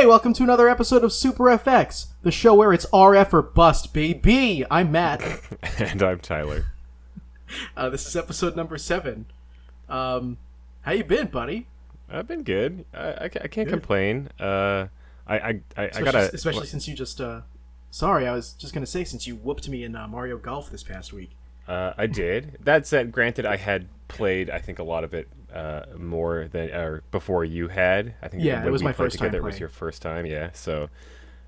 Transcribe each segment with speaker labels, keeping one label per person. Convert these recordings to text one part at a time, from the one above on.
Speaker 1: Hey, welcome to another episode of Super FX, the show where it's RF or bust, baby. I'm Matt.
Speaker 2: And I'm Tyler.
Speaker 1: This is episode number 7. How you been, buddy?
Speaker 2: I've been good. I can't complain. I
Speaker 1: especially since you just sorry, I was just gonna say since you whooped me in Mario Golf this past week.
Speaker 2: I did. That said, granted, I had played, I think, a lot of it more than or before you had. I think
Speaker 1: it was my first
Speaker 2: together,
Speaker 1: time.
Speaker 2: It was your first time, yeah. So,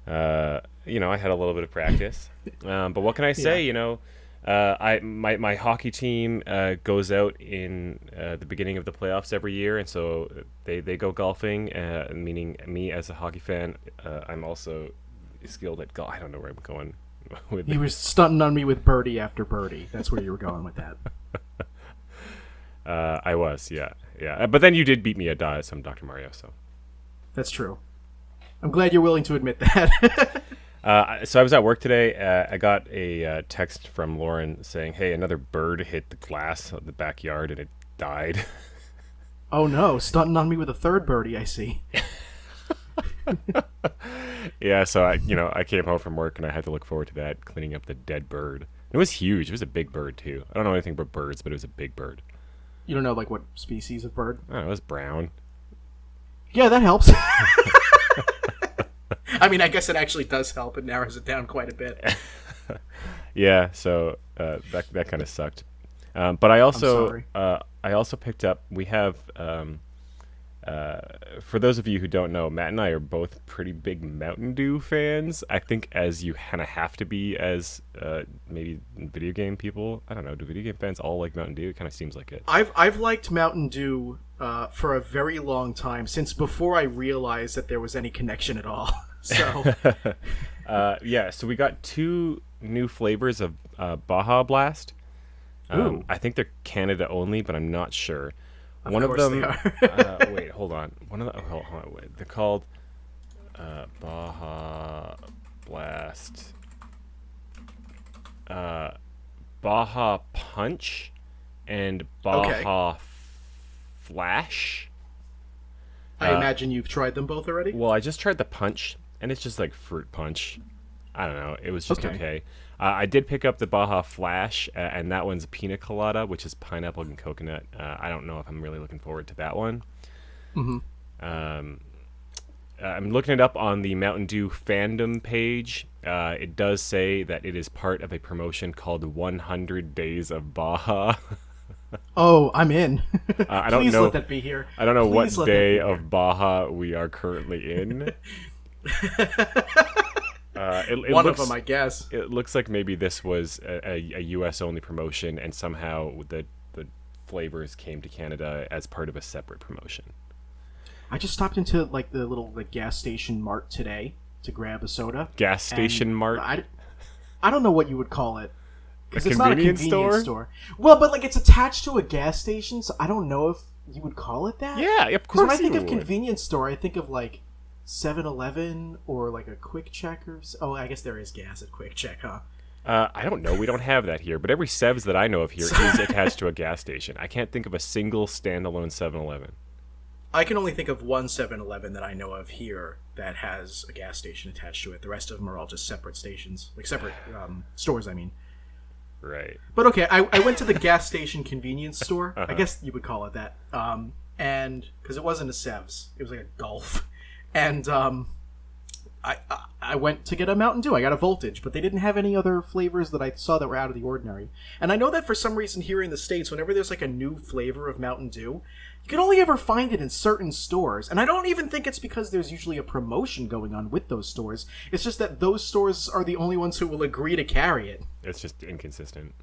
Speaker 2: I had a little bit of practice. But what can I say?
Speaker 1: Yeah.
Speaker 2: My hockey team goes out in the beginning of the playoffs every year, and so they go golfing. Meaning me as a hockey fan, I'm also skilled at golf. I don't know where I'm going with
Speaker 1: You were stunting on me with birdie after birdie. That's where you were going with that.
Speaker 2: I was, yeah. But then you did beat me at some Dr. Mario, so.
Speaker 1: That's true. I'm glad you're willing to admit that.
Speaker 2: So I was at work today. I got a text from Lauren saying, "Hey, another bird hit the glass of the backyard and it died."
Speaker 1: Oh no, stunting on me with a third birdie, I see.
Speaker 2: Yeah, so I came home from work and I had to look forward to that, cleaning up the dead bird. It was huge. It was a big bird too. I don't know anything about birds, but it was a big bird.
Speaker 1: You don't know like what species of bird?
Speaker 2: Oh, it was brown.
Speaker 1: Yeah, that helps. I mean, I guess it actually does help. It narrows it down quite a bit.
Speaker 2: Yeah, so that kind of sucked. But I also picked up. We have for those of you who don't know, Matt and I are both pretty big Mountain Dew fans. I think as you kind of have to be as maybe video game people. I don't know. Do video game fans all like Mountain Dew? It kind of seems like it.
Speaker 1: I've liked Mountain Dew for a very long time, since before I realized that there was any connection at all. So
Speaker 2: so we got 2 new flavors of Baja Blast. I think they're Canada only, but I'm not sure. One of them. Wait, hold on. Hold on. Wait. They're called Baja Blast, Baja Punch, and Baja Flash.
Speaker 1: I imagine you've tried them both already.
Speaker 2: Well, I just tried the punch, and it's just like fruit punch. I don't know. It was just okay. I did pick up the Baja Flash, and that one's pina colada, which is pineapple and coconut. I don't know if I'm really looking forward to that one.
Speaker 1: Mm-hmm.
Speaker 2: I'm looking it up on the Mountain Dew fandom page. It does say that it is part of a promotion called 100 Days of Baja.
Speaker 1: Oh, I'm in.
Speaker 2: I don't
Speaker 1: Please
Speaker 2: know.
Speaker 1: let that be here.
Speaker 2: I don't know
Speaker 1: Please
Speaker 2: what day of Baja we are currently in.
Speaker 1: One of them, I guess.
Speaker 2: It looks like maybe this was a U.S. only promotion, and somehow the flavors came to Canada as part of a separate promotion.
Speaker 1: I just stopped into like the little gas station Mart today to grab a soda.
Speaker 2: Gas station Mart.
Speaker 1: I don't know what you would call it, because it's not a
Speaker 2: convenience
Speaker 1: convenience store. Well, but like it's attached to a gas station, so I don't know if you would call it that.
Speaker 2: Yeah, of
Speaker 1: Because
Speaker 2: course.
Speaker 1: when I think of
Speaker 2: would.
Speaker 1: convenience store, I think of like 7-Eleven or like a Quick Check or I guess there is gas at Quick Check, huh?
Speaker 2: I don't know. We don't have that here, but every Sevs that I know of here is attached to a gas station. I can't think of a single standalone 7-Eleven.
Speaker 1: I can only think of one 7-Eleven that I know of here that has a gas station attached to it. The rest of them are all just separate stations, like separate stores, I mean.
Speaker 2: Right.
Speaker 1: But okay, I went to the gas station convenience store.
Speaker 2: Uh-huh.
Speaker 1: I guess you would call it that. And because it wasn't a Sevs, it was like a Gulf. And I went to get a Mountain Dew. I got a Voltage, but they didn't have any other flavors that I saw that were out of the ordinary. And I know that for some reason here in the States, whenever there's like a new flavor of Mountain Dew, you can only ever find it in certain stores. And I don't even think it's because there's usually a promotion going on with those stores. It's just that those stores are the only ones who will agree to carry it.
Speaker 2: It's just inconsistent.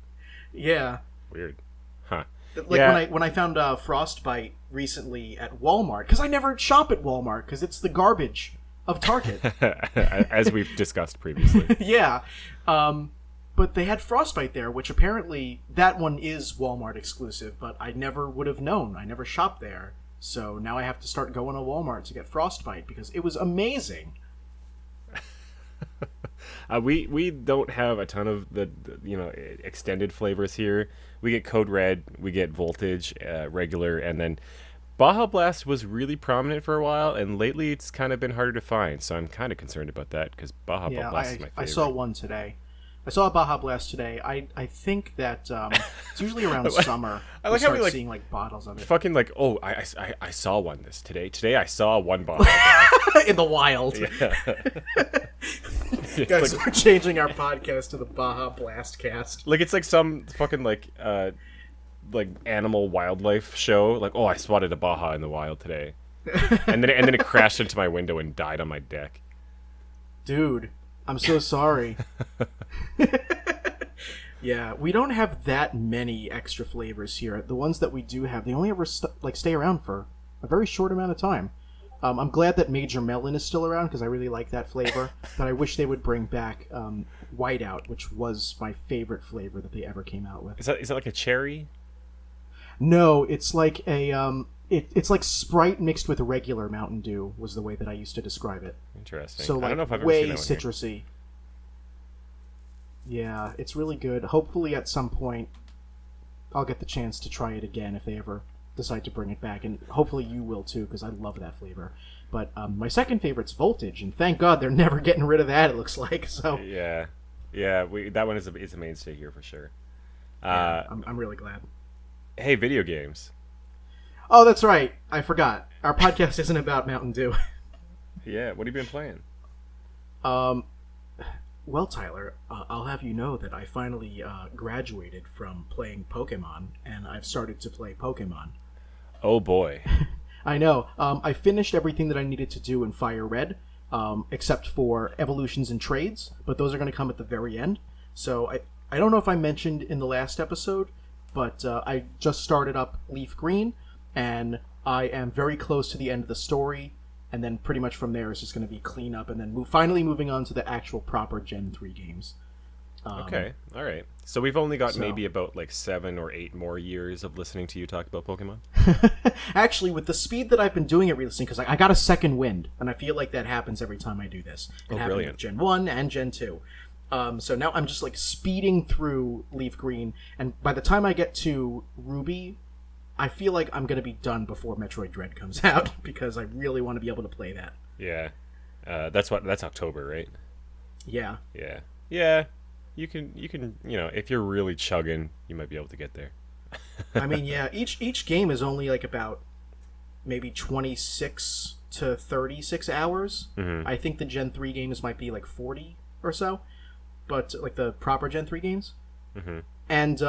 Speaker 1: Yeah.
Speaker 2: Weird. Huh.
Speaker 1: Like when I found Frostbite recently at Walmart, because I never shop at Walmart because it's the garbage of Target.
Speaker 2: As we've discussed previously.
Speaker 1: Yeah. But they had Frostbite there, which apparently that one is Walmart exclusive, but I never would have known. I never shopped there. So now I have to start going to Walmart to get Frostbite because it was amazing.
Speaker 2: We don't have a ton of the extended flavors here. We get Code Red, we get Voltage, regular, and then Baja Blast was really prominent for a while, and lately it's kind of been harder to find. So I'm kind of concerned about that because Baja
Speaker 1: Yeah,
Speaker 2: Blast is my
Speaker 1: I
Speaker 2: favorite.
Speaker 1: saw one today. I saw a Baja Blast today. I think that it's usually around summer.
Speaker 2: I
Speaker 1: We
Speaker 2: like how we
Speaker 1: start
Speaker 2: like
Speaker 1: seeing like bottles of it
Speaker 2: fucking like, oh, I saw one this today. Today I saw one Baja Blast.
Speaker 1: in the wild.
Speaker 2: Yeah.
Speaker 1: Guys,
Speaker 2: like,
Speaker 1: we're changing our podcast to the Baja Blast cast.
Speaker 2: like it's like some fucking like animal wildlife show. Like, oh, I spotted a Baja in the wild today, and then it crashed into my window and died on my deck.
Speaker 1: Dude, I'm so sorry. Yeah, we don't have that many extra flavors here. The ones that we do have, they only ever stay around for a very short amount of time. I'm glad that Major Melon is still around because I really like that flavor. But I wish they would bring back Whiteout, which was my favorite flavor that they ever came out with.
Speaker 2: Is that like a cherry?
Speaker 1: No, it's like a it's like Sprite mixed with regular Mountain Dew was the way that I used to describe it.
Speaker 2: Interesting.
Speaker 1: So like
Speaker 2: I don't know if I've ever
Speaker 1: way
Speaker 2: seen that one
Speaker 1: citrusy.
Speaker 2: here.
Speaker 1: Yeah, it's really good. Hopefully at some point I'll get the chance to try it again if they ever decide to bring it back, and hopefully you will too because I love that flavor. But my second favorite's Voltage, and thank God they're never getting rid of that. It looks like so.
Speaker 2: Yeah, that one is a mainstay here for sure.
Speaker 1: Yeah, I'm really glad.
Speaker 2: Hey, video games.
Speaker 1: Oh, that's right. I forgot. Our podcast isn't about Mountain Dew.
Speaker 2: Yeah, what have you been playing?
Speaker 1: Well, Tyler, I'll have you know that I finally graduated from playing Pokemon, and I've started to play Pokemon.
Speaker 2: Oh boy.
Speaker 1: I know. I finished everything that I needed to do in Fire Red, except for evolutions and trades, but those are going to come at the very end. So I don't know if I mentioned in the last episode, but I just started up Leaf Green, and I am very close to the end of the story, and then pretty much from there is just going to be cleanup, and then finally moving on to the actual proper Gen 3 games.
Speaker 2: Okay, all right. So we've only got maybe about like 7 or 8 more years of listening to you talk about Pokemon?
Speaker 1: Actually, with the speed that I've been doing it recently, because I got a second wind, and I feel like that happens every time I do this. It happened
Speaker 2: brilliant.
Speaker 1: with Gen 1 and Gen 2. So now I'm just like speeding through Leaf Green, and by the time I get to Ruby, I feel like I'm going to be done before Metroid Dread comes out, because I really want to be able to play that.
Speaker 2: Yeah. That's October, right?
Speaker 1: Yeah.
Speaker 2: Yeah. Yeah. You can, if you're really chugging, you might be able to get there.
Speaker 1: I mean, yeah, each game is only like about maybe 26 to 36 hours.
Speaker 2: Mm-hmm.
Speaker 1: I think the Gen 3 games might be like 40 or so, but like the proper Gen 3 games.
Speaker 2: Mm-hmm.
Speaker 1: And,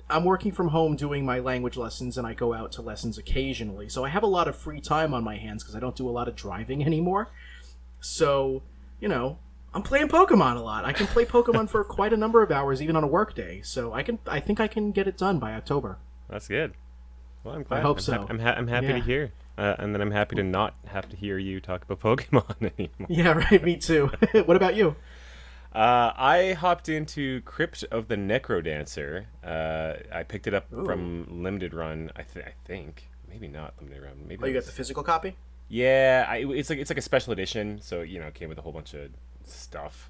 Speaker 1: I'm working from home doing my language lessons, and I go out to lessons occasionally. So I have a lot of free time on my hands because I don't do a lot of driving anymore. So, I'm playing Pokemon a lot. I can play Pokemon for quite a number of hours, even on a work day. So I think I can get it done by October.
Speaker 2: That's good. Well, I'm glad.
Speaker 1: I hope so.
Speaker 2: I'm happy to hear. And then I'm happy to not have to hear you talk about Pokemon anymore.
Speaker 1: Yeah, right. Me too. What about you?
Speaker 2: I hopped into Crypt of the NecroDancer. I picked it up from Limited Run. I think maybe not Limited Run. Maybe
Speaker 1: you got the physical copy?
Speaker 2: Yeah, it's like a special edition, so it came with a whole bunch of stuff.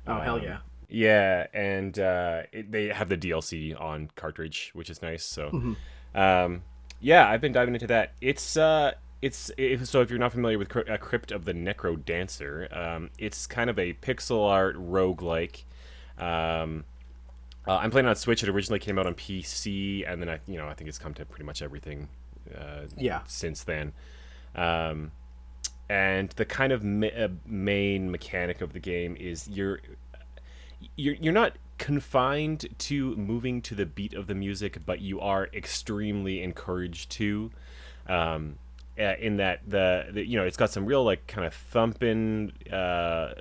Speaker 1: Oh, hell yeah.
Speaker 2: Yeah, and they have the DLC on cartridge, which is nice. So, yeah, I've been diving into that. So if you're not familiar with Crypt of the NecroDancer, it's kind of a pixel art roguelike. I'm playing on Switch. It originally came out on PC, and then I think it's come to pretty much everything since then. And the kind of main mechanic of the game is you're not confined to moving to the beat of the music, but you are extremely encouraged to. In that it's got some real like kind of thumping, not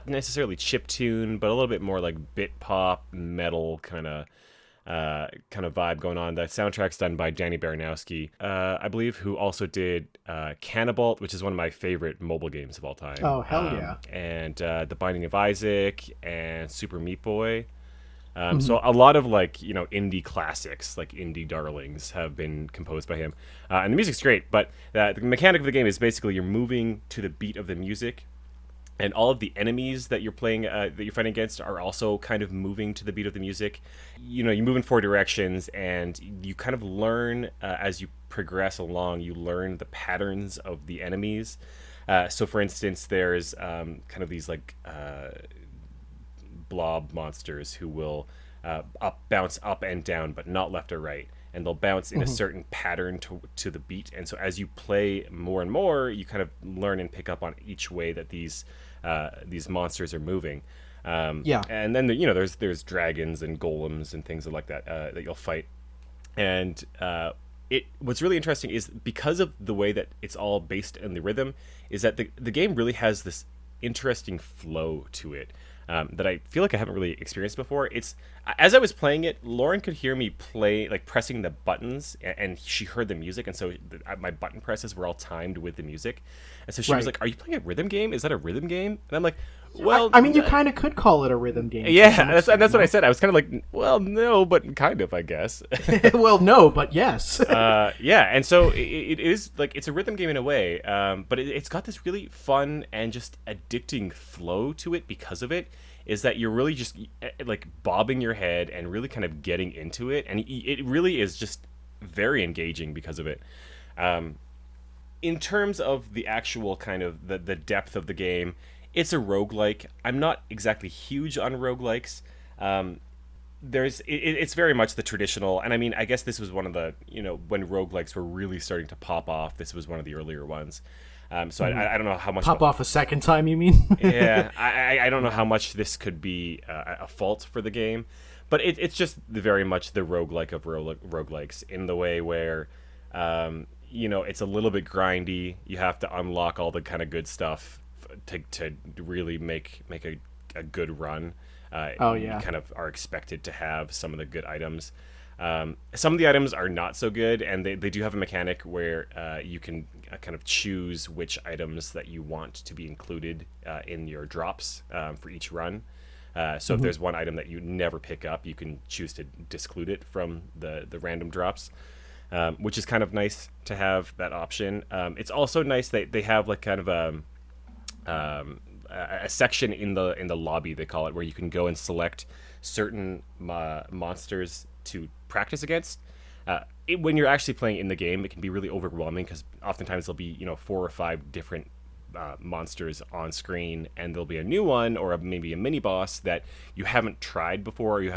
Speaker 2: necessarily chiptune, but a little bit more like bit pop metal kind of vibe going on. The soundtrack's done by Danny Baranowski, I believe, who also did Cannibalt, which is one of my favorite mobile games of all time.
Speaker 1: Oh, hell yeah.
Speaker 2: And The Binding of Isaac and Super Meat Boy. So a lot of like indie classics, like indie darlings, have been composed by him, and the music's great. But the mechanic of the game is basically you're moving to the beat of the music, and all of the enemies that you're playing that you're fighting against are also kind of moving to the beat of the music. You know, you move in four directions, and you kind of learn as you progress along. You learn the patterns of the enemies. So, for instance, there's kind of these like blob monsters who will bounce up and down, but not left or right, and they'll bounce in a certain pattern to the beat. And so as you play more and more, you kind of learn and pick up on each way that these monsters are moving. And then there's dragons and golems and things like that that you'll fight. And what's really interesting is because of the way that it's all based in the rhythm, is that the game really has this interesting flow to it. That I feel like I haven't really experienced before. It's as I was playing it, Lauren could hear me play, like pressing the buttons, and she heard the music, and so my button presses were all timed with the music. And so she was like, "Are you playing a rhythm game? Is that a rhythm game?" And I'm like, "Well,
Speaker 1: I mean, you kind of could call it a rhythm game."
Speaker 2: Yeah, that's what I said. I was kind of like, "Well, no, but kind of, I guess."
Speaker 1: Well, no, but yes.
Speaker 2: Yeah, and so it is like it's a rhythm game in a way, but it's got this really fun and just addicting flow to it because of it. Is that you're really just like bobbing your head and really kind of getting into it, and it really is just very engaging because of it. In terms of the actual kind of the depth of the game, it's a roguelike. I'm not exactly huge on roguelikes. It's very much the traditional, and I mean, I guess this was one of the, when roguelikes were really starting to pop off, this was one of the earlier ones. So I don't know how much...
Speaker 1: Pop off a second time, you mean?
Speaker 2: Yeah, I don't know how much this could be a fault for the game, but it's just very much the roguelike of roguelikes in the way where, it's a little bit grindy. You have to unlock all the kind of good stuff to really make a good run. You kind of are expected to have some of the good items. Some of the items are not so good, and they do have a mechanic where you can kind of choose which items that you want to be included in your drops for each run. So if there's one item that you never pick up, you can choose to disclude it from the random drops, which is kind of nice to have that option. It's also nice that they have like kind of a section in the lobby, they call it, where you can go and select certain monsters to practice against. When you're actually playing in the game, it can be really overwhelming because oftentimes there'll be 4 or 5 different monsters on screen, and there'll be a new one or maybe a mini boss that you haven't tried before, or you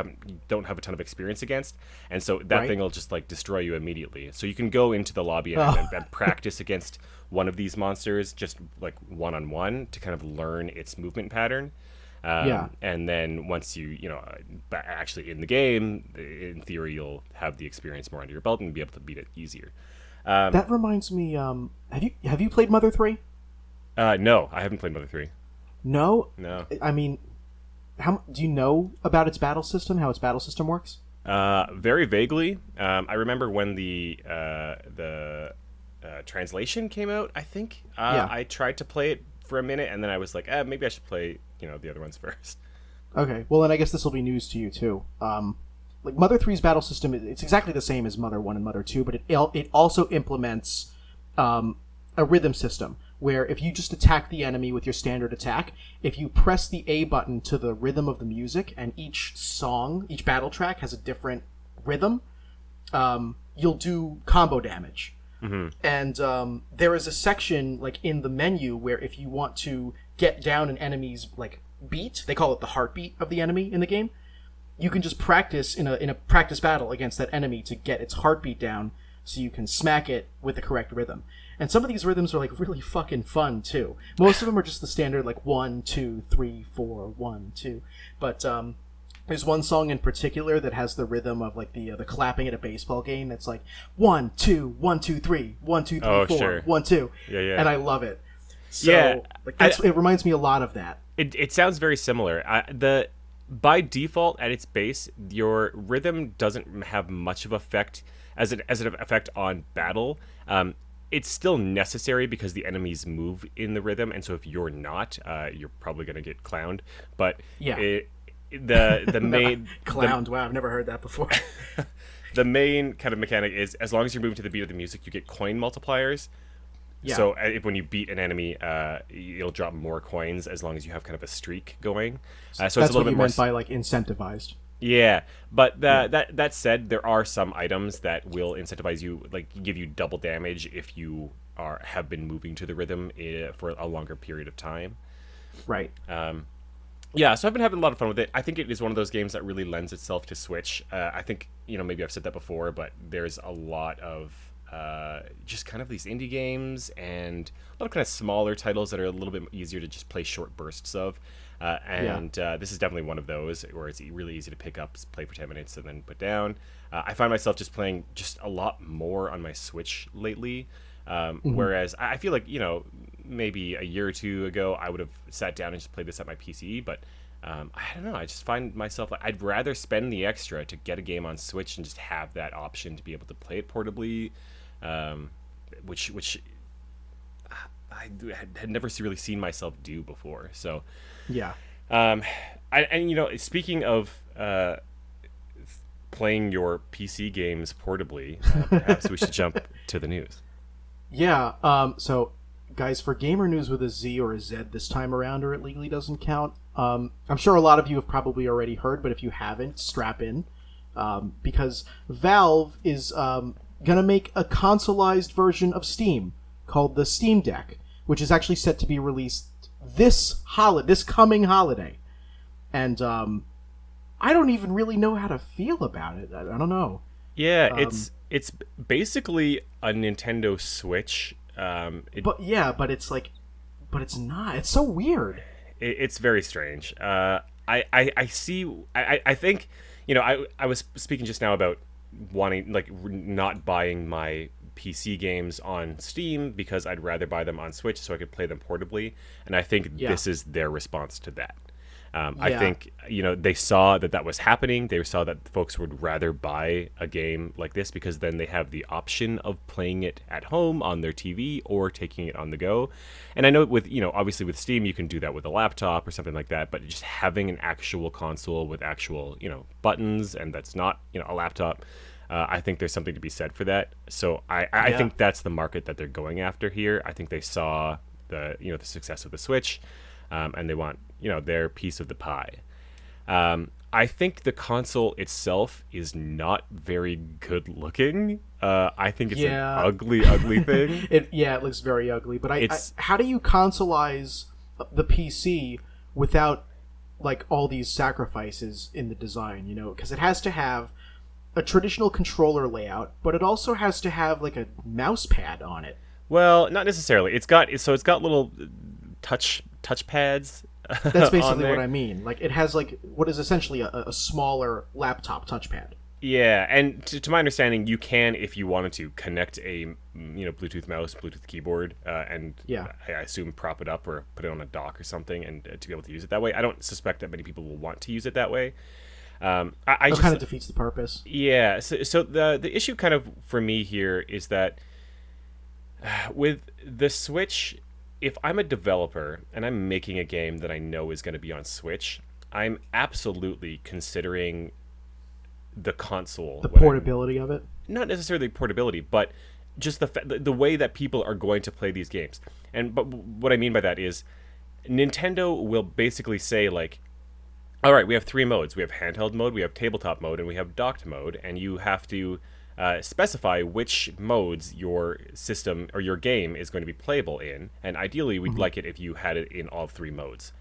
Speaker 2: don't have a ton of experience against, and so that thing will just like destroy you immediately. So you can go into the lobby and practice against one of these monsters, just like one-on-one, to kind of learn its movement pattern. And then once actually in the game, in theory, you'll have the experience more under your belt and be able to beat it easier.
Speaker 1: That reminds me, have you played Mother 3?
Speaker 2: No, I haven't played Mother 3.
Speaker 1: No?
Speaker 2: No.
Speaker 1: I mean, do you know about its battle system, how its battle system works?
Speaker 2: Very vaguely. I remember when the translation came out, I think. I tried to play it for a minute, and then I was like, maybe I should play, the other ones first. Okay,
Speaker 1: well, then I guess this will be news to you, too. Like, Mother 3's battle system, it's exactly the same as Mother 1 and Mother 2, but it also implements a rhythm system, where if you just attack the enemy with your standard attack, if you press the A button to the rhythm of the music, and each battle track has a different rhythm, you'll do combo damage. Mm-hmm. And there is a section like in the menu where if you want to get down an enemy's like beat, they call it the heartbeat of the enemy in the game, you can just practice in a practice battle against that enemy to get its heartbeat down so you can smack it with the correct rhythm. And some of these rhythms are like really fucking fun too. Most of them are just the standard like 1 2 3 4 1 2, but there's one song in particular that has the rhythm of like the clapping at a baseball game. That's like 1 2 1 2 3 1 2 3 4
Speaker 2: sure.
Speaker 1: 1 2.
Speaker 2: Yeah.
Speaker 1: And I love it. So it reminds me a lot of that.
Speaker 2: It sounds very similar. By default, at its base, your rhythm doesn't have much of effect as an effect on battle. It's still necessary because the enemies move in the rhythm, and so if you're not, you're probably going to get clowned. But the main
Speaker 1: clowned. Wow, I've never heard that before.
Speaker 2: The main kind of mechanic is as long as you're moving to the beat of the music, you get coin multipliers,
Speaker 1: Yeah,
Speaker 2: So if when you beat an enemy, you'll drop more coins as long as you have kind of a streak going. So it's a
Speaker 1: that's
Speaker 2: little
Speaker 1: what
Speaker 2: bit
Speaker 1: you
Speaker 2: more.
Speaker 1: meant by like incentivized.
Speaker 2: Yeah, but
Speaker 1: Yeah.
Speaker 2: that said, there are some items that will incentivize you, like give you double damage if you have been moving to the rhythm for a longer period of time.
Speaker 1: Right.
Speaker 2: Yeah, so I've been having a lot of fun with it. I think it is one of those games that really lends itself to Switch. I think, maybe I've said that before, but there's a lot of just kind of these indie games and a lot of kind of smaller titles that are a little bit easier to just play short bursts of.
Speaker 1: Yeah.
Speaker 2: And this is definitely one of those where it's really easy to pick up, play for 10 minutes, and then put down. I find myself just playing just a lot more on my Switch lately. Whereas I feel like, maybe a year or two ago, I would have sat down and just played this at my PC. But I don't know. I just find myself like I'd rather spend the extra to get a game on Switch and just have that option to be able to play it portably, which I had never really seen myself do before. So,
Speaker 1: Yeah.
Speaker 2: speaking of playing your PC games portably, perhaps we should jump to the news.
Speaker 1: Yeah. So, guys, for gamer news with a Z or a Z this time around, or it legally doesn't count. I'm sure a lot of you have probably already heard, but if you haven't, strap in, because Valve is gonna make a consoleized version of Steam called the Steam Deck, which is actually set to be released this coming holiday, and I don't even really know how to feel about it. I don't know.
Speaker 2: Yeah, it's basically a Nintendo Switch.
Speaker 1: But it's like, but it's not. It's so weird.
Speaker 2: It's very strange. I see. I think I was speaking just now about wanting like not buying my PC games on Steam because I'd rather buy them on Switch so I could play them portably, and I think this is their response to that. I think they saw that was happening. They saw that folks would rather buy a game like this because then they have the option of playing it at home on their TV or taking it on the go. And I know with obviously with Steam you can do that with a laptop or something like that, but just having an actual console with actual buttons and that's not a laptop, I think there's something to be said for that. So I think that's the market that they're going after here. I think they saw the the success of the Switch. And they want their piece of the pie. I think the console itself is not very good looking. I think it's an ugly thing.
Speaker 1: It looks very ugly. But how do you consoleize the PC without like all these sacrifices in the design? Because it has to have a traditional controller layout, but it also has to have like a mouse pad on it.
Speaker 2: Well, not necessarily. It's got little touch pads.
Speaker 1: That's basically what I mean. Like it has like what is essentially a smaller laptop touchpad.
Speaker 2: Yeah, and to my understanding, you can, if you wanted to, connect a Bluetooth mouse, Bluetooth keyboard, and I assume prop it up or put it on a dock or something, and to be able to use it that way. I don't suspect that many people will want to use it that way. It
Speaker 1: kind of defeats the purpose.
Speaker 2: Yeah. So the issue kind of for me here is that with the Switch, if I'm a developer and I'm making a game that I know is going to be on Switch, I'm absolutely considering the console.
Speaker 1: The portability of it?
Speaker 2: Not necessarily portability, but just the way that people are going to play these games. But what I mean by that is Nintendo will basically say, like, all right, we have 3 modes. We have handheld mode, we have tabletop mode, and we have docked mode, and you have to specify which modes your system or your game is going to be playable in, and ideally we'd like it if you had it in all 3 modes.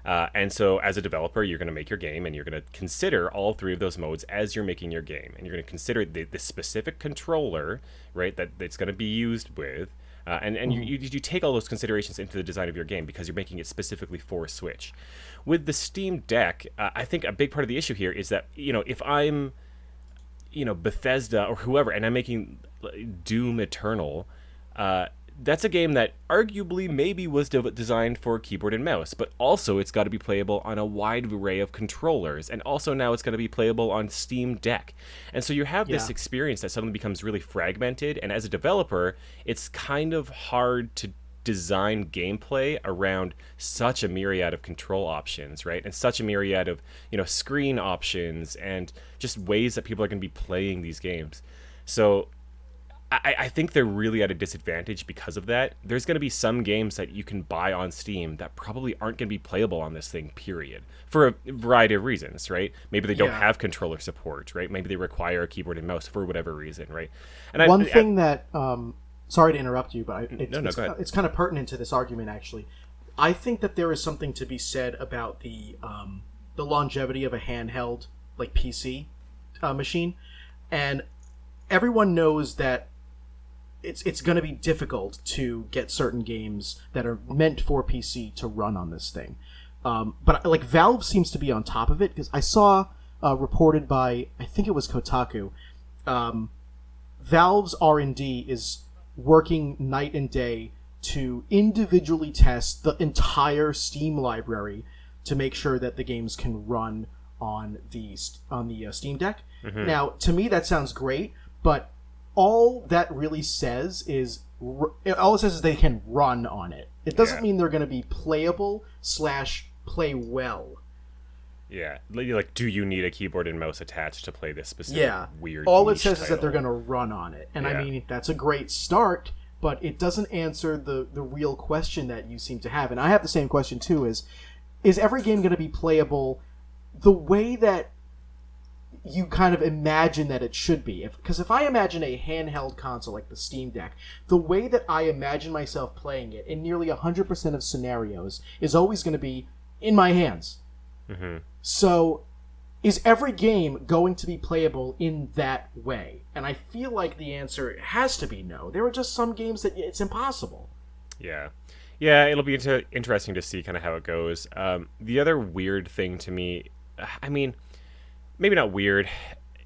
Speaker 2: And so as a developer, you're going to make your game and you're going to consider all 3 of those modes as you're making your game, and you're going to consider the specific controller, right, that it's going to be used with, and you take all those considerations into the design of your game because you're making it specifically for Switch. With the Steam Deck, I think a big part of the issue here is that if I'm Bethesda or whoever, and I'm making Doom Eternal, that's a game that arguably maybe was designed for keyboard and mouse, but also it's got to be playable on a wide array of controllers, and also now it's going to be playable on Steam Deck. And so you have this experience that suddenly becomes really fragmented, and as a developer, it's kind of hard to design gameplay around such a myriad of control options, right? And such a myriad of, screen options and just ways that people are going to be playing these games. So I think they're really at a disadvantage because of that. There's going to be some games that you can buy on Steam that probably aren't going to be playable on this thing, period. For a variety of reasons, right? Maybe they don't
Speaker 1: Yeah.
Speaker 2: have controller support, right? Maybe they require a keyboard and mouse for whatever reason, right? And
Speaker 1: One thing that, sorry to interrupt you, but
Speaker 2: no, go ahead.
Speaker 1: it's kind of pertinent to this argument, actually. I think that there is something to be said about the longevity of a handheld, like PC machine. And everyone knows that it's going to be difficult to get certain games that are meant for PC to run on this thing. But like Valve seems to be on top of it, because I saw reported by, I think it was Kotaku, Valve's R&D is working night and day to individually test the entire Steam library to make sure that the games can run on the Steam Deck.
Speaker 2: Mm-hmm.
Speaker 1: Now, to me, that sounds great, but all that really says is they can run on it. It doesn't mean they're going to be playable / play well.
Speaker 2: Yeah, like, do you need a keyboard and mouse attached to play this specific weird?
Speaker 1: All it says
Speaker 2: title?
Speaker 1: is that they're going to run on it, and I mean that's a great start, but it doesn't answer the real question that you seem to have, and I have the same question too: is every game going to be playable the way that you kind of imagine that it should be? Because if I imagine a handheld console like the Steam Deck, the way that I imagine myself playing it in nearly 100% of scenarios is always going to be in my hands.
Speaker 2: Mm-hmm.
Speaker 1: So, is every game going to be playable in that way? And I feel like the answer has to be no. There are just some games that it's impossible.
Speaker 2: Yeah. Yeah, it'll be interesting to see kind of how it goes. The other weird thing to me, I mean, maybe not weird.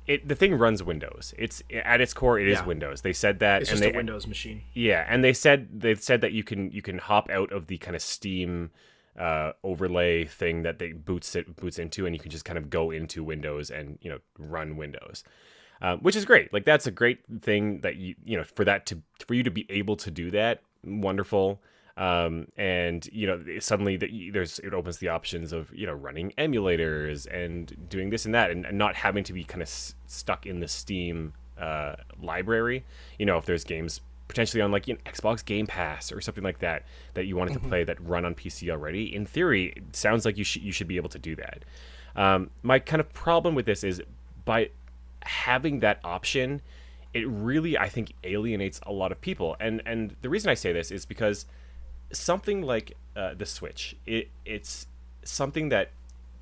Speaker 2: The thing runs Windows. It's at its core, it is Windows. They said that,
Speaker 1: it's just a Windows machine.
Speaker 2: Yeah, and they've said that you can hop out of the kind of Steam overlay thing that they boots into, and you can just kind of go into Windows and run Windows, which is great. Like, that's a great thing that for you to be able to do that. Wonderful. And suddenly it opens the options of running emulators and doing this and that, and not having to be kind of stuck in the Steam library. If there's games potentially on like Xbox Game Pass or something like that you wanted to play that run on PC already, in theory it sounds like you should be able to do that. My kind of problem with this is, by having that option, it really, I think, alienates a lot of people. And the reason I say this is because something like the Switch, it's something that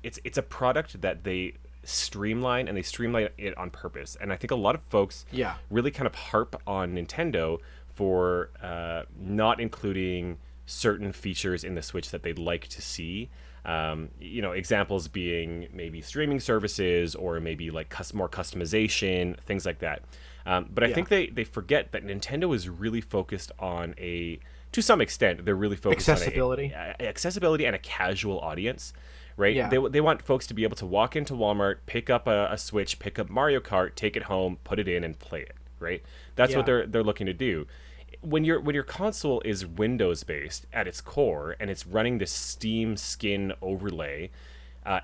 Speaker 2: it's a product that they streamline, and they streamline it on purpose. And I think a lot of folks really kind of harp on Nintendo for not including certain features in the Switch that they'd like to see. Examples being maybe streaming services, or maybe like more customization, things like that. But I think they forget that Nintendo is really focused on to some extent, they're really focused
Speaker 1: accessibility.
Speaker 2: on accessibility and a casual audience, right?
Speaker 1: Yeah.
Speaker 2: They want folks to be able to walk into Walmart, pick up a Switch, pick up Mario Kart, take it home, put it in, and play it, right? That's what they're looking to do. When your console is Windows based at its core, and it's running this Steam skin overlay,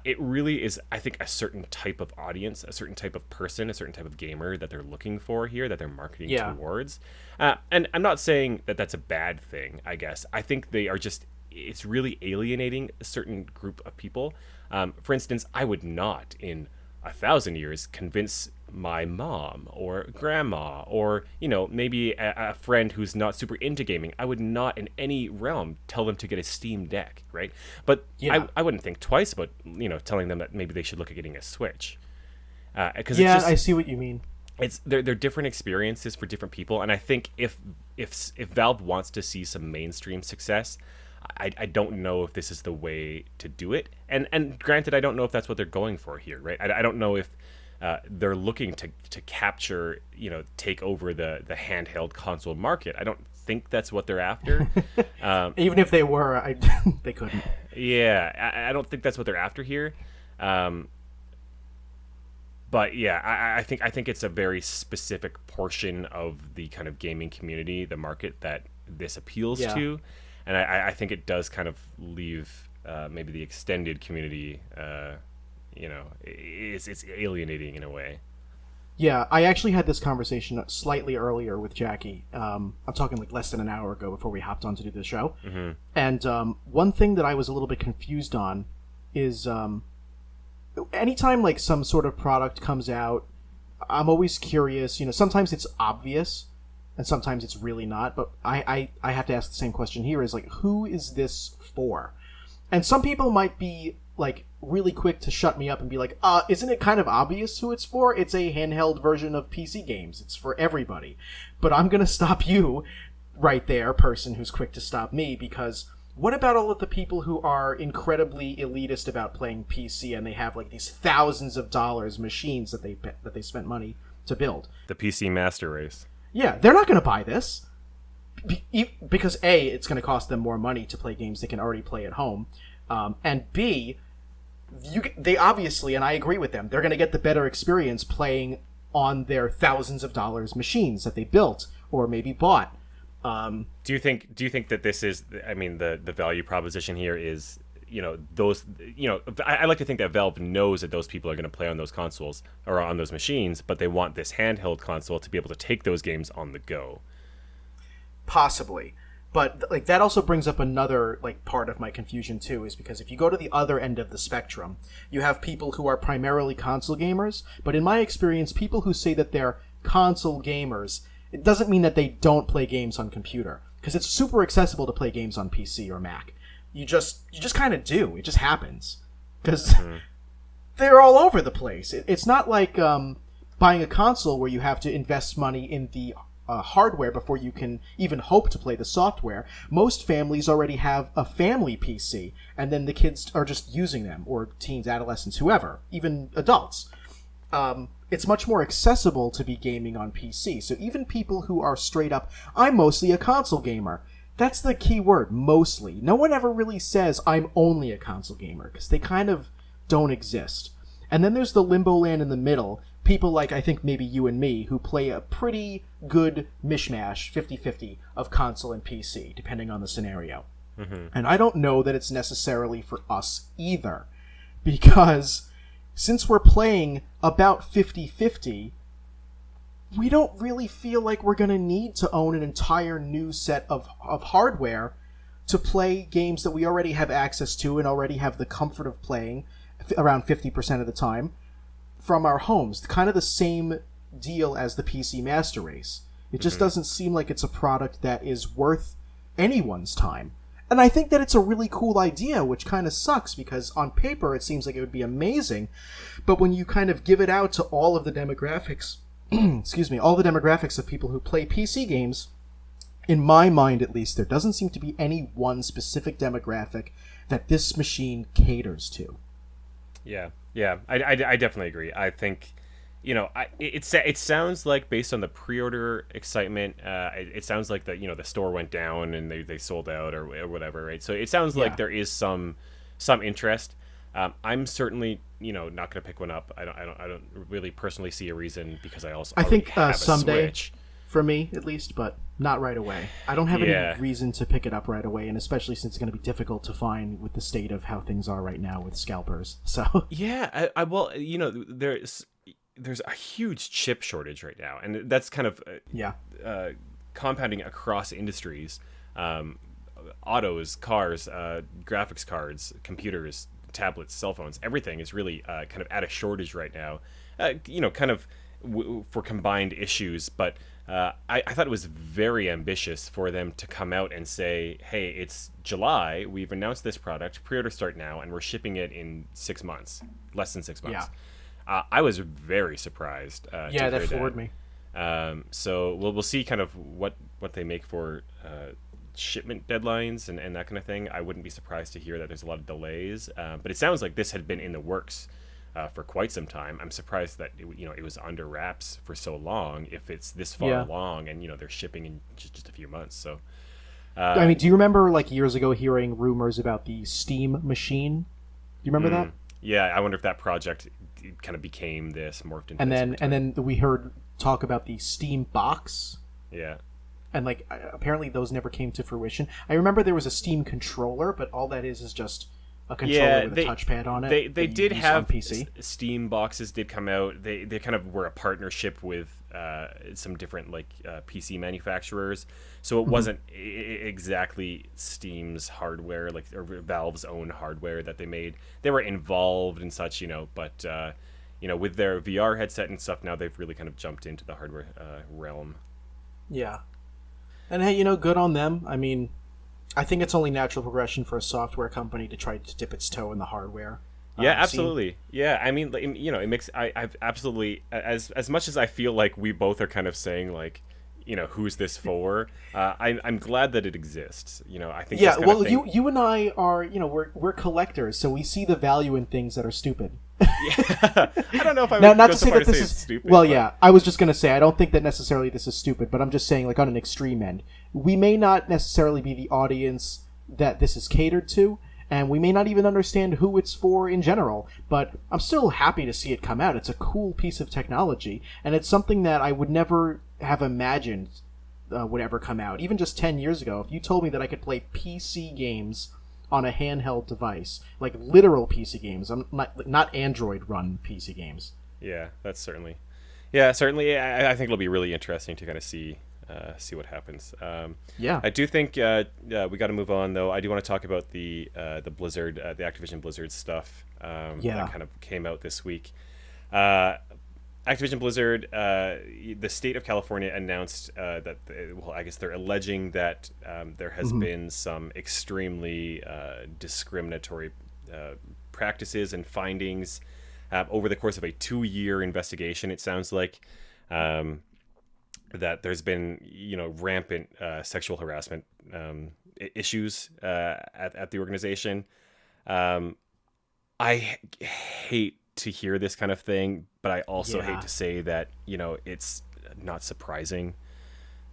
Speaker 2: it really is, I think, a certain type of audience, a certain type of person, a certain type of gamer that they're looking for here, that they're marketing towards. And I'm not saying that that's a bad thing, I guess. I think it's really alienating a certain group of people. For instance, I would not in 1,000 years convince my mom or grandma, or maybe a friend who's not super into gaming. I would not in any realm tell them to get a Steam Deck, right? But I wouldn't think twice about telling them that maybe they should look at getting a Switch, because
Speaker 1: I see what you mean.
Speaker 2: They're different experiences for different people. And I think if Valve wants to see some mainstream success, I don't know if this is the way to do it. And granted, I don't know if that's what they're going for here, right? I don't know if they're looking to capture, take over the handheld console market. I don't think that's what they're after.
Speaker 1: Even if they were, they couldn't.
Speaker 2: Yeah, I don't think that's what they're after here. But yeah, I think it's a very specific portion of the kind of gaming community, the market that this appeals to. And I think it does kind of leave maybe the extended community, it's alienating in a way.
Speaker 1: Yeah, I actually had this conversation slightly earlier with Jackie. I'm talking like less than an hour ago before we hopped on to do the show.
Speaker 2: Mm-hmm.
Speaker 1: And one thing that I was a little bit confused on is anytime like some sort of product comes out, I'm always curious. Sometimes it's obvious, and sometimes it's really not. But I have to ask the same question here: is like, who is this for? And some people might be like really quick to shut me up and be like, isn't it kind of obvious who it's for? It's a handheld version of PC games. It's for everybody. But I'm gonna stop you right there, person who's quick to stop me, because what about all of the people who are incredibly elitist about playing PC and they have like these thousands of dollars machines that they spent money to build?
Speaker 2: The PC master race.
Speaker 1: Yeah, they're not going to buy this because A, it's going to cost them more money to play games they can already play at home, and B, they obviously, and I agree with them, they're going to get the better experience playing on their thousands of dollars machines that they built or maybe bought.
Speaker 2: Do you think that this is, I mean, the value proposition here is, those, I like to think that Valve knows that those people are going to play on those consoles or on those machines, but they want this handheld console to be able to take those games on the go.
Speaker 1: Possibly. But like that also brings up another like part of my confusion too, is because if you go to the other end of the spectrum, you have people who are primarily console gamers, but in my experience, people who say that they're console gamers, it doesn't mean that they don't play games on computer, because it's super accessible to play games on PC or Mac. You just kind of do. It just happens because they're all over the place. It's not like buying a console where you have to invest money in the hardware before you can even hope to play the software. Most families already have a family PC, and then the kids are just using them, or teens, adolescents, whoever, even adults. It's much more accessible to be gaming on PC. So even people who are straight up, I'm mostly a console gamer. That's the key word, mostly. No one ever really says, I'm only a console gamer, because they kind of don't exist. And then there's the limbo land in the middle, people like, I think, maybe you and me, who play a pretty good mishmash, 50-50, of console and PC, depending on the scenario. Mm-hmm. And I don't know that it's necessarily for us either, because since we're playing about 50-50, we don't really feel like we're going to need to own an entire new set of hardware to play games that we already have access to and already have the comfort of playing around 50% of the time from our homes. Kind of the same deal as the PC Master Race. It just doesn't seem like it's a product that is worth anyone's time. And I think that it's a really cool idea, which kind of sucks, because on paper it seems like it would be amazing, but when you kind of give it out to all of the demographics, all the demographics of people who play PC games, in my mind at least, there doesn't seem to be any one specific demographic that this machine caters to. Yeah,
Speaker 2: I definitely agree. I think, it sounds like, based on the pre-order excitement, it sounds like the store went down and they sold out or whatever, right? So it sounds like there is some interest. I'm certainly not going to pick one up. I don't really personally see a reason, because I think have
Speaker 1: someday,
Speaker 2: a Switch.
Speaker 1: For me at least, but not right away. I don't have any reason to pick it up right away, and especially since it's going to be difficult to find with the state of how things are right now with scalpers. So
Speaker 2: yeah, there's a huge chip shortage right now, and that's kind of compounding across industries. Autos, cars, graphics cards, computers, tablets, cell phones, everything is really kind of at a shortage right now, for combined issues. But I thought it was very ambitious for them to come out and say, hey, it's July, we've announced this product, pre-order start now, and we're shipping it in 6 months, less than 6 months. I was very surprised to hear
Speaker 1: that floored me.
Speaker 2: So we'll see kind of what they make for shipment deadlines and that kind of thing. I wouldn't be surprised to hear that there's a lot of delays, but it sounds like this had been in the works for quite some time. I'm surprised that it was under wraps for so long, if it's this far along and they're shipping in just a few months. So
Speaker 1: I mean, do you remember like years ago hearing rumors about the Steam machine? Do you remember that?
Speaker 2: Yeah, I wonder if that project kind of became this, morphed into
Speaker 1: and then we heard talk about the Steam box.
Speaker 2: Yeah.
Speaker 1: And like apparently those never came to fruition. I remember there was a Steam controller, but all that is just a controller
Speaker 2: Yeah,
Speaker 1: with a touchpad on it
Speaker 2: they
Speaker 1: that you
Speaker 2: did
Speaker 1: use on
Speaker 2: have
Speaker 1: PC.
Speaker 2: Steam boxes did come out. They kind of were a partnership with some different PC manufacturers, so it wasn't exactly Steam's hardware or Valve's own hardware that they made. They were involved and such, but with their VR headset and stuff now, they've really kind of jumped into the hardware realm.
Speaker 1: Yeah. And hey, good on them. I mean, I think it's only natural progression for a software company to try to dip its toe in the hardware.
Speaker 2: Yeah,
Speaker 1: Scene.
Speaker 2: absolutely. Yeah, I mean, it makes I've absolutely as much as I feel like we both are kind of saying who's this for? I'm glad that it exists. I think this
Speaker 1: Yeah,
Speaker 2: kind of
Speaker 1: well,
Speaker 2: thing.
Speaker 1: you and I are, we're collectors, so we see the value in things that are stupid.
Speaker 2: Yeah, I don't know if I
Speaker 1: Now,
Speaker 2: would
Speaker 1: not
Speaker 2: go
Speaker 1: to
Speaker 2: so
Speaker 1: say
Speaker 2: far
Speaker 1: that
Speaker 2: to
Speaker 1: this
Speaker 2: say
Speaker 1: is
Speaker 2: it's stupid.
Speaker 1: well,
Speaker 2: but...
Speaker 1: yeah. I was just gonna say I don't think that necessarily this is stupid, but I'm just saying, like on an extreme end, we may not necessarily be the audience that this is catered to, and we may not even understand who it's for in general. But I'm still happy to see it come out. It's a cool piece of technology, and it's something that I would never have imagined would ever come out. Even just 10 years ago, if you told me that I could play PC games on a handheld device, like literal PC games, I'm not Android run PC games.
Speaker 2: Yeah, that's certainly. Yeah, certainly. I think it'll be really interesting to kind of see what happens.
Speaker 1: Yeah.
Speaker 2: I do think we got to move on, though. I do want to talk about the Blizzard, the Activision Blizzard stuff that kind of came out this week. Activision Blizzard, the state of California announced that, I guess they're alleging that there has been some extremely discriminatory practices and findings over the course of a 2-year investigation. It sounds like that there's been, rampant sexual harassment issues at the organization. I hate to hear this kind of thing, but I also hate to say that, it's not surprising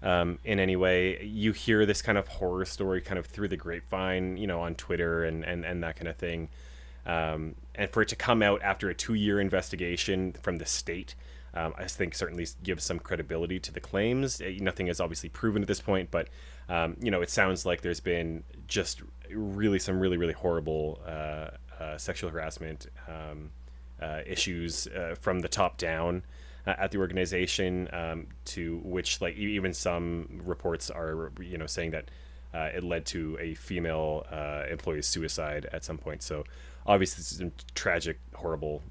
Speaker 2: in any way. You hear this kind of horror story kind of through the grapevine, on Twitter and that kind of thing. And for it to come out after a 2-year investigation from the state, I think certainly gives some credibility to the claims. Nothing is obviously proven at this point, but, it sounds like there's been just some really, really horrible sexual harassment issues from the top down at the organization, to which even some reports are saying that it led to a female employee's suicide at some point. So obviously this is some tragic, horrible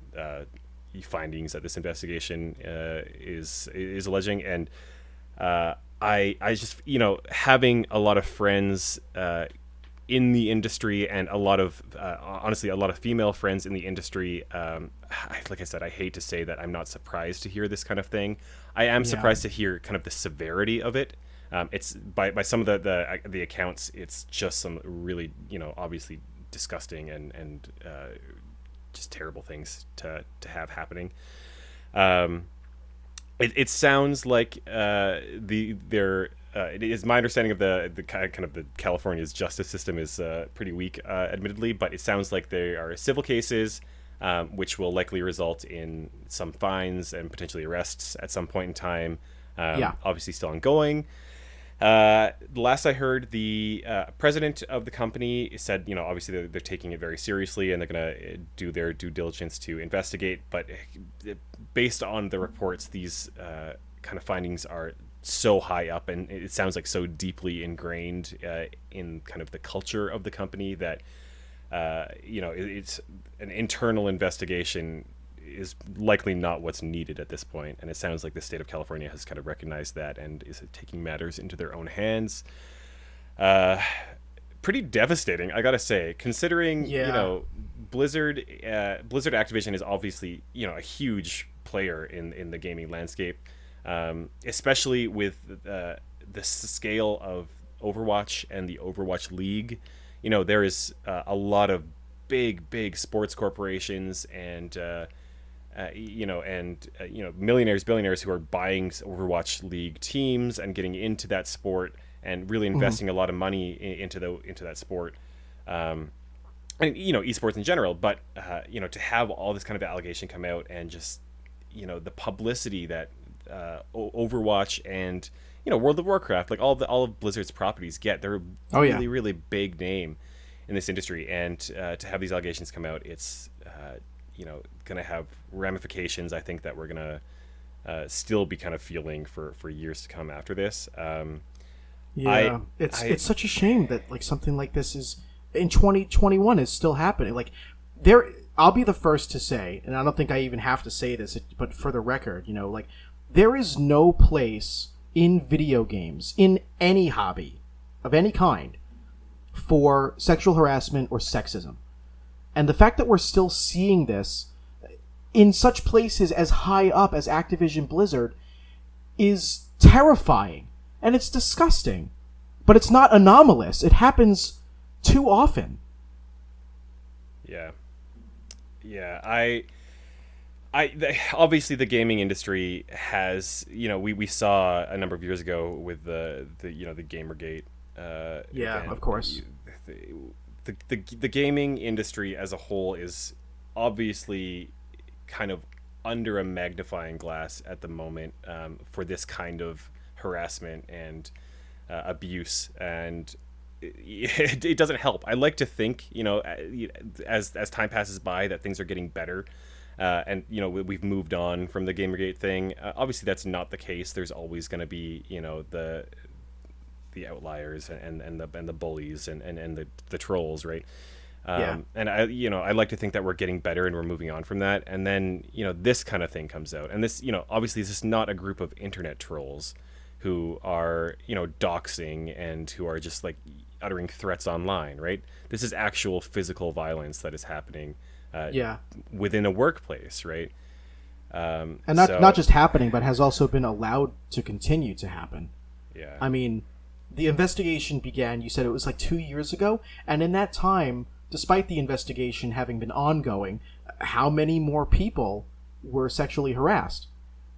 Speaker 2: findings that this investigation is alleging. And I just having a lot of friends in the industry, and a lot of honestly a lot of female friends in the industry, like I said, I hate to say that I'm not surprised to hear this kind of thing. I am surprised to hear kind of the severity of it. It's by some of the accounts, it's just some really obviously disgusting and just terrible things to have happening. It sounds like it is my understanding of the kind of the California's justice system is pretty weak, admittedly, but it sounds like there are civil cases, which will likely result in some fines and potentially arrests at some point in time. Obviously still ongoing. Last I heard, the president of the company said, obviously they're taking it very seriously and they're going to do their due diligence to investigate. But based on the reports, these kind of findings are so high up, and it sounds like so deeply ingrained in kind of the culture of the company that it's an internal investigation is likely not what's needed at this point. And it sounds like the state of California has kind of recognized that and is taking matters into their own hands. Pretty devastating, I gotta say, considering Blizzard Activision is obviously a huge player in the gaming landscape, especially with the scale of Overwatch and the Overwatch League. There is a lot of big sports corporations and millionaires, billionaires who are buying Overwatch League teams and getting into that sport and really investing a lot of money into that sport, and esports in general. But to have all this kind of allegation come out, and just the publicity that Overwatch and World of Warcraft, like all of Blizzard's properties get, they're really big name in this industry, and to have these allegations come out, it's going to have ramifications. I think that we're going to still be kind of feeling for years to come after this.
Speaker 1: Yeah, it's such a shame that like something like this is in 2021 is still happening. Like there, I'll be the first to say, and I don't think I even have to say this, but for the record, like there is no place in video games, in any hobby of any kind, for sexual harassment or sexism. And the fact that we're still seeing this in such places as high up as Activision Blizzard is terrifying. And it's disgusting. But it's not anomalous. It happens too often.
Speaker 2: Yeah. Obviously the gaming industry has, we saw a number of years ago with the Gamergate.
Speaker 1: Yeah, of course.
Speaker 2: The gaming industry as a whole is obviously kind of under a magnifying glass at the moment for this kind of harassment and abuse, and it doesn't help. I like to think, as time passes by, that things are getting better, and we've moved on from the Gamergate thing. Obviously, that's not the case. There's always going to be the outliers and the bullies and the trolls, right? And I like to think that we're getting better and we're moving on from that. And then this kind of thing comes out, and this obviously this is not a group of internet trolls who are doxing and who are just like uttering threats online, right? This is actual physical violence that is happening within a workplace, right?
Speaker 1: And not just happening, but has also been allowed to continue to happen.
Speaker 2: Yeah.
Speaker 1: I mean, the investigation began, you said it was like 2 years ago, and in that time, despite the investigation having been ongoing, how many more people were sexually harassed?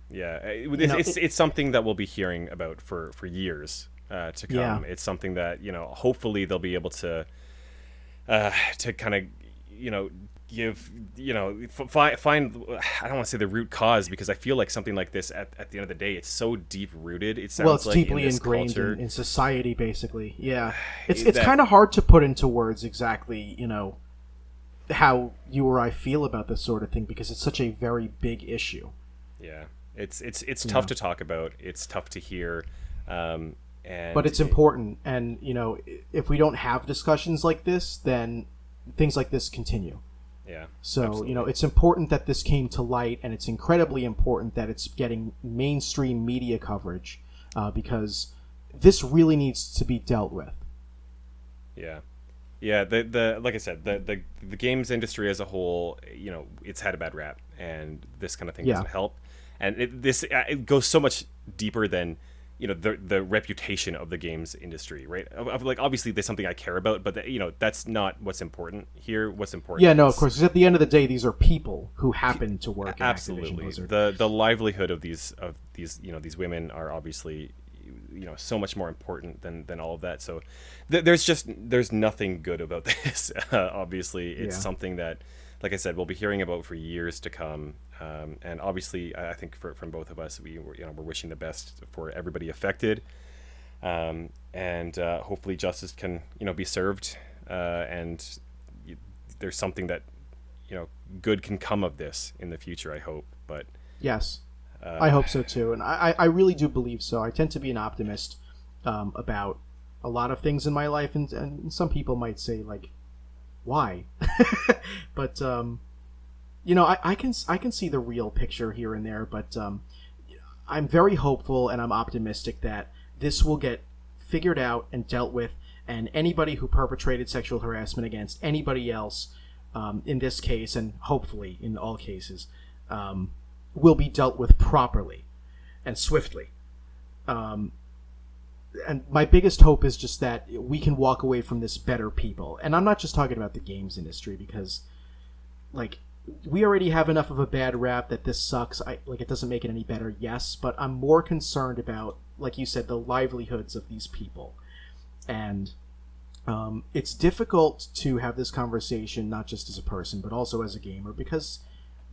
Speaker 2: Yeah, it's something that we'll be hearing about for years to come.
Speaker 1: Yeah.
Speaker 2: It's something that hopefully they'll be able to kind of give find, I don't want to say the root cause, because I feel like something like this at the end of the day, it's so deep rooted. It sounds
Speaker 1: it's
Speaker 2: like
Speaker 1: deeply
Speaker 2: in
Speaker 1: ingrained
Speaker 2: culture,
Speaker 1: in society, basically. Yeah, it's kind of hard to put into words exactly how you or I feel about this sort of thing, because it's such a very big issue.
Speaker 2: Yeah. It's tough to talk about. It's tough to hear, but
Speaker 1: it's important. And if we don't have discussions like this, then things like this continue.
Speaker 2: Yeah.
Speaker 1: So
Speaker 2: absolutely.
Speaker 1: it's important that this came to light, and it's incredibly important that it's getting mainstream media coverage, because this really needs to be dealt with.
Speaker 2: Yeah. Yeah, the like I said, the games industry as a whole, it's had a bad rap, and this kind of thing doesn't help. And it goes so much deeper than the reputation of the games industry, right? Like obviously there's something I care about, but that's not what's important here. What's important?
Speaker 1: Yeah, no, of course. Because at the end of the day, these are people who happen to work at Activision Blizzard.
Speaker 2: The livelihood of these these women are obviously so much more important than all of that. So there's nothing good about this. Obviously, it's something that, like I said, we'll be hearing about for years to come. And obviously, I think from both of us, we're wishing the best for everybody affected, and hopefully justice can be served, and there's something that good can come of this in the future. I hope, but
Speaker 1: yes, I hope so too, and I really do believe so. I tend to be an optimist about a lot of things in my life, and some people might say like, why? But I can see the real picture here and there, but I'm very hopeful and I'm optimistic that this will get figured out and dealt with, and anybody who perpetrated sexual harassment against anybody else, in this case and hopefully in all cases, will be dealt with properly and swiftly. And my biggest hope is just that we can walk away from this better people. And I'm not just talking about the games industry, because like we already have enough of a bad rap that this sucks. It doesn't make it any better, yes, but I'm more concerned about, like you said, the livelihoods of these people. And it's difficult to have this conversation, not just as a person, but also as a gamer, because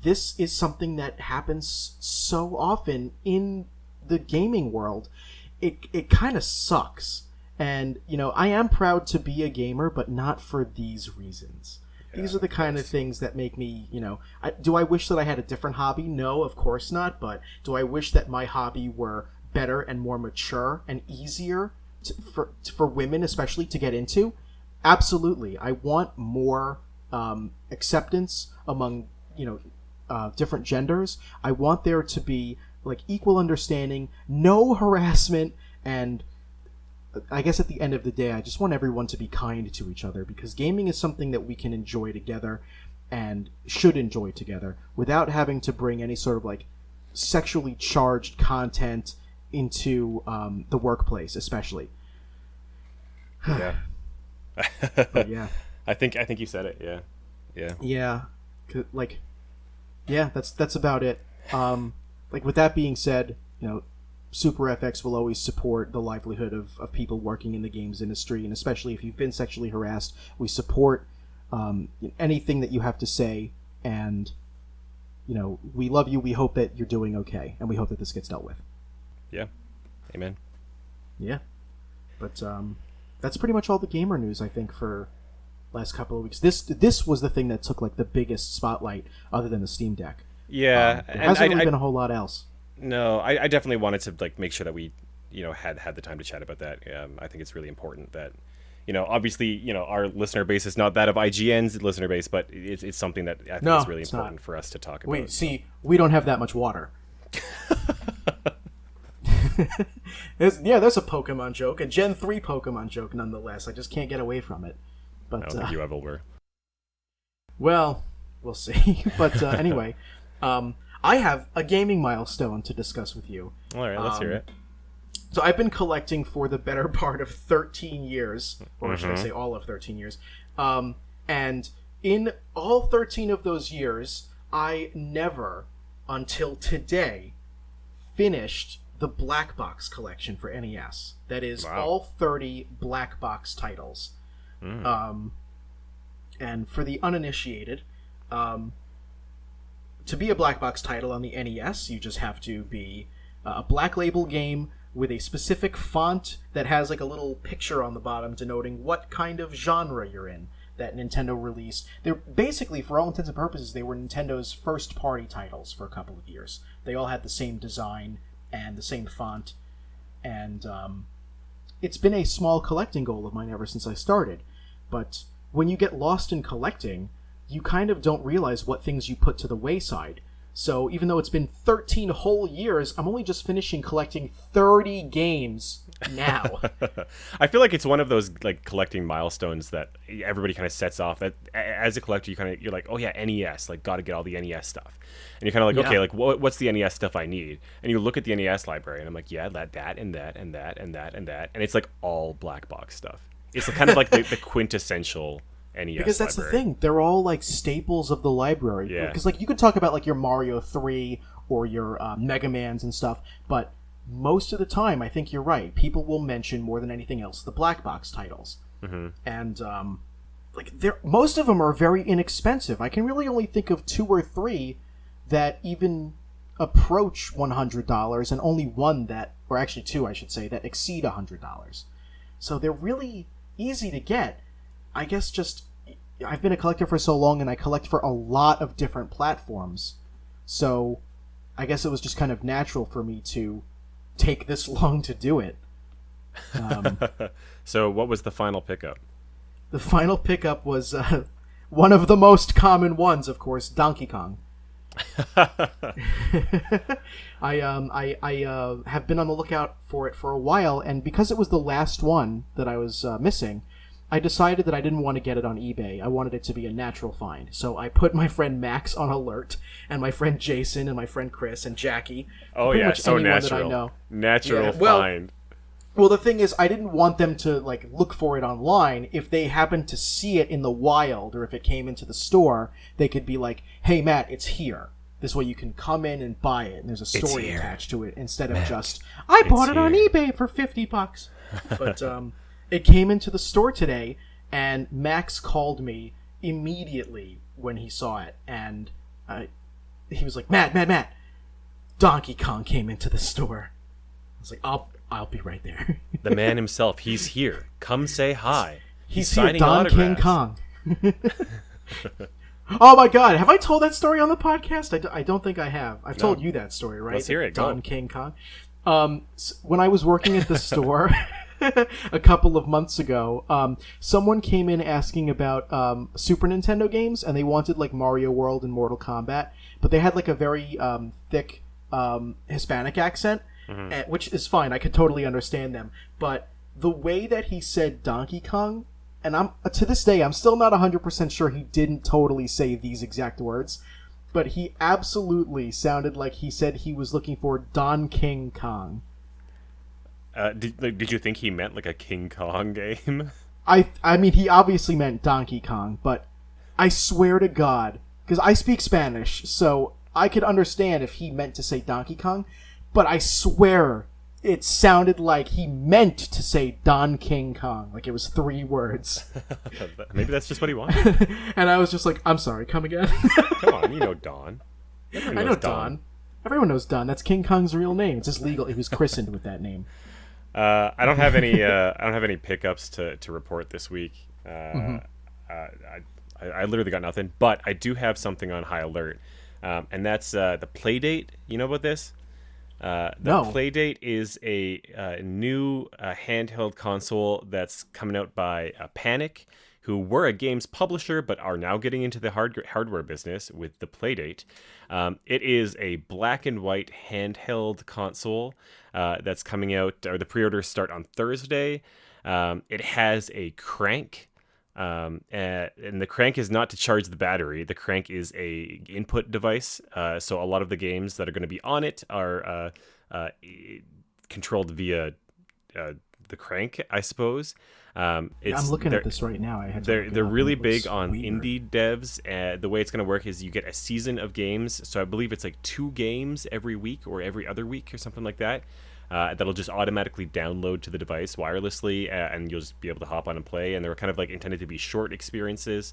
Speaker 1: this is something that happens so often in the gaming world. It kind of sucks. And, I am proud to be a gamer, but not for these reasons. These are the kind of things that make me, do I wish that I had a different hobby? No, of course not. But do I wish that my hobby were better and more mature and easier for women, especially, to get into? Absolutely. I want more acceptance among, different genders. I want there to be equal understanding, no harassment, and I guess at the end of the day, I just want everyone to be kind to each other, because gaming is something that we can enjoy together and should enjoy together without having to bring any sort of sexually charged content into the workplace, especially.
Speaker 2: Yeah.
Speaker 1: But yeah.
Speaker 2: I think you said it. Yeah.
Speaker 1: Yeah. Yeah, that's about it. With that being said, Super FX will always support the livelihood of people working in the games industry, and especially if you've been sexually harassed, we support anything that you have to say, and we love you. We hope that you're doing okay, and we hope that this gets dealt with.
Speaker 2: Yeah, amen.
Speaker 1: Yeah, but that's pretty much all the gamer news, I think, for last couple of weeks. This was the thing that took the biggest spotlight, other than the Steam Deck.
Speaker 2: Yeah,
Speaker 1: there hasn't really been a whole lot else.
Speaker 2: No, I definitely wanted to make sure that we had the time to chat about that. I think it's really important that obviously our listener base is not that of IGN's listener base, but it's something that I think is really important for us to talk about.
Speaker 1: Wait, see, we don't have that much water. there's a Pokemon joke, a Gen 3 Pokemon joke nonetheless. I just can't get away from it. But
Speaker 2: I don't think you ever will.
Speaker 1: Well, we'll see. But anyway, I have a gaming milestone to discuss with you.
Speaker 2: All right, let's hear it.
Speaker 1: So I've been collecting for the better part of 13 years, or should I say all of 13 years. And in all 13 of those years, I never, until today, finished the Black Box collection for NES. That is all 30 Black Box titles. And for the uninitiated, to be a Black Box title on the NES, you just have to be a Black Label game with a specific font that has a little picture on the bottom denoting what kind of genre you're in that Nintendo released. They're basically, for all intents and purposes, they were Nintendo's first-party titles for a couple of years. They all had the same design and the same font, and it's been a small collecting goal of mine ever since I started. But when you get lost in collecting, you kind of don't realize what things you put to the wayside. So even though it's been 13 whole years, I'm only just finishing collecting 30 games now.
Speaker 2: I feel like it's one of those collecting milestones that everybody kind of sets off. That as a collector, you're like, oh yeah, NES, got to get all the NES stuff. And you're kind of like, okay, what's the NES stuff I need? And you look at the NES library, and I'm like, yeah, that and that and that and that and that, and it's all Black Box stuff. It's kind of the quintessential NES
Speaker 1: because that's
Speaker 2: library.
Speaker 1: The thing, they're all staples of the library.
Speaker 2: Yeah.
Speaker 1: Because you could talk about your Mario 3 or your Mega Mans and stuff, but most of the time, I think you're right, people will mention more than anything else the Black Box titles.
Speaker 2: Mm-hmm.
Speaker 1: And most of them are very inexpensive. I can really only think of 2 or 3 that even approach $100, and only one that, or actually 2 I should say, that exceed $100. So they're really easy to get. I guess just I've been a collector for so long, and I collect for a lot of different platforms. So I guess it was just kind of natural for me to take this long to do it.
Speaker 2: So what was the final pickup?
Speaker 1: The final pickup was one of the most common ones, of course, Donkey Kong. I have been on the lookout for it for a while, and because it was the last one that I was missing, I decided that I didn't want to get it on eBay. I wanted it to be a natural find. So I put my friend Max on alert, and my friend Jason, and my friend Chris, and Jackie.
Speaker 2: Oh yeah, so natural. That I know. Natural find.
Speaker 1: Well, the thing is, I didn't want them to look for it online. If they happened to see it in the wild, or if it came into the store, they could be like, "Hey, Matt, it's here." This way, you can come in and buy it, and there's a story attached to it instead of just, "I bought it on eBay for $50." But it came into the store today, and Max called me immediately when he saw it, and he was like, Matt, Donkey Kong came into the store." I was like, I'll be right there.
Speaker 2: The man himself. He's here. Come say hi. He's
Speaker 1: here,
Speaker 2: signing
Speaker 1: Don King
Speaker 2: autographs.
Speaker 1: Kong. Oh my God! Have I told that story on the podcast? I don't think I have. I've told you that story, right?
Speaker 2: Let's hear it.
Speaker 1: Don
Speaker 2: Go.
Speaker 1: King Kong. When I was working at the store a couple of months ago, someone came in asking about Super Nintendo games, and they wanted like Mario World and Mortal Kombat, but they had like a very thick Hispanic accent, which is fine. I could totally understand them, but the way that he said Donkey Kong. And to this day, I'm still not 100% sure he didn't totally say these exact words, but he absolutely sounded like he said he was looking for Don King Kong.
Speaker 2: Did you think he meant like a King Kong game?
Speaker 1: I mean, he obviously meant Donkey Kong, but I swear to God, because I speak Spanish, so I could understand if he meant to say Donkey Kong, but I swear it sounded like he meant to say Don King Kong, like it was 3 words.
Speaker 2: Maybe that's just what he wanted.
Speaker 1: And I was just like, I'm sorry, come again?
Speaker 2: Come on, you know Don.
Speaker 1: I know Don. Everyone knows Don. That's King Kong's real name. It's just legal. He was christened with that name.
Speaker 2: I don't have any. I don't have any pickups to report this week. I literally got nothing, but I do have something on high alert, and that's the Playdate. You know about this?
Speaker 1: No.
Speaker 2: Playdate is a new handheld console that's coming out by Panic, who were a games publisher but are now getting into the hardware business with the Playdate. It is a black and white handheld console that's coming out, or the pre-orders start on Thursday. It has a crank. And the crank is not to charge the battery. The crank is a input device. So a lot of the games that are going to be on it are controlled via the crank, I suppose.
Speaker 1: I'm looking at this right now.
Speaker 2: They're really big on indie devs. The way it's going to work is you get a season of games. So I believe it's like 2 games every week or every other week or something like that. That'll just automatically download to the device wirelessly, and you'll just be able to hop on and play. And they're kind of like intended to be short experiences,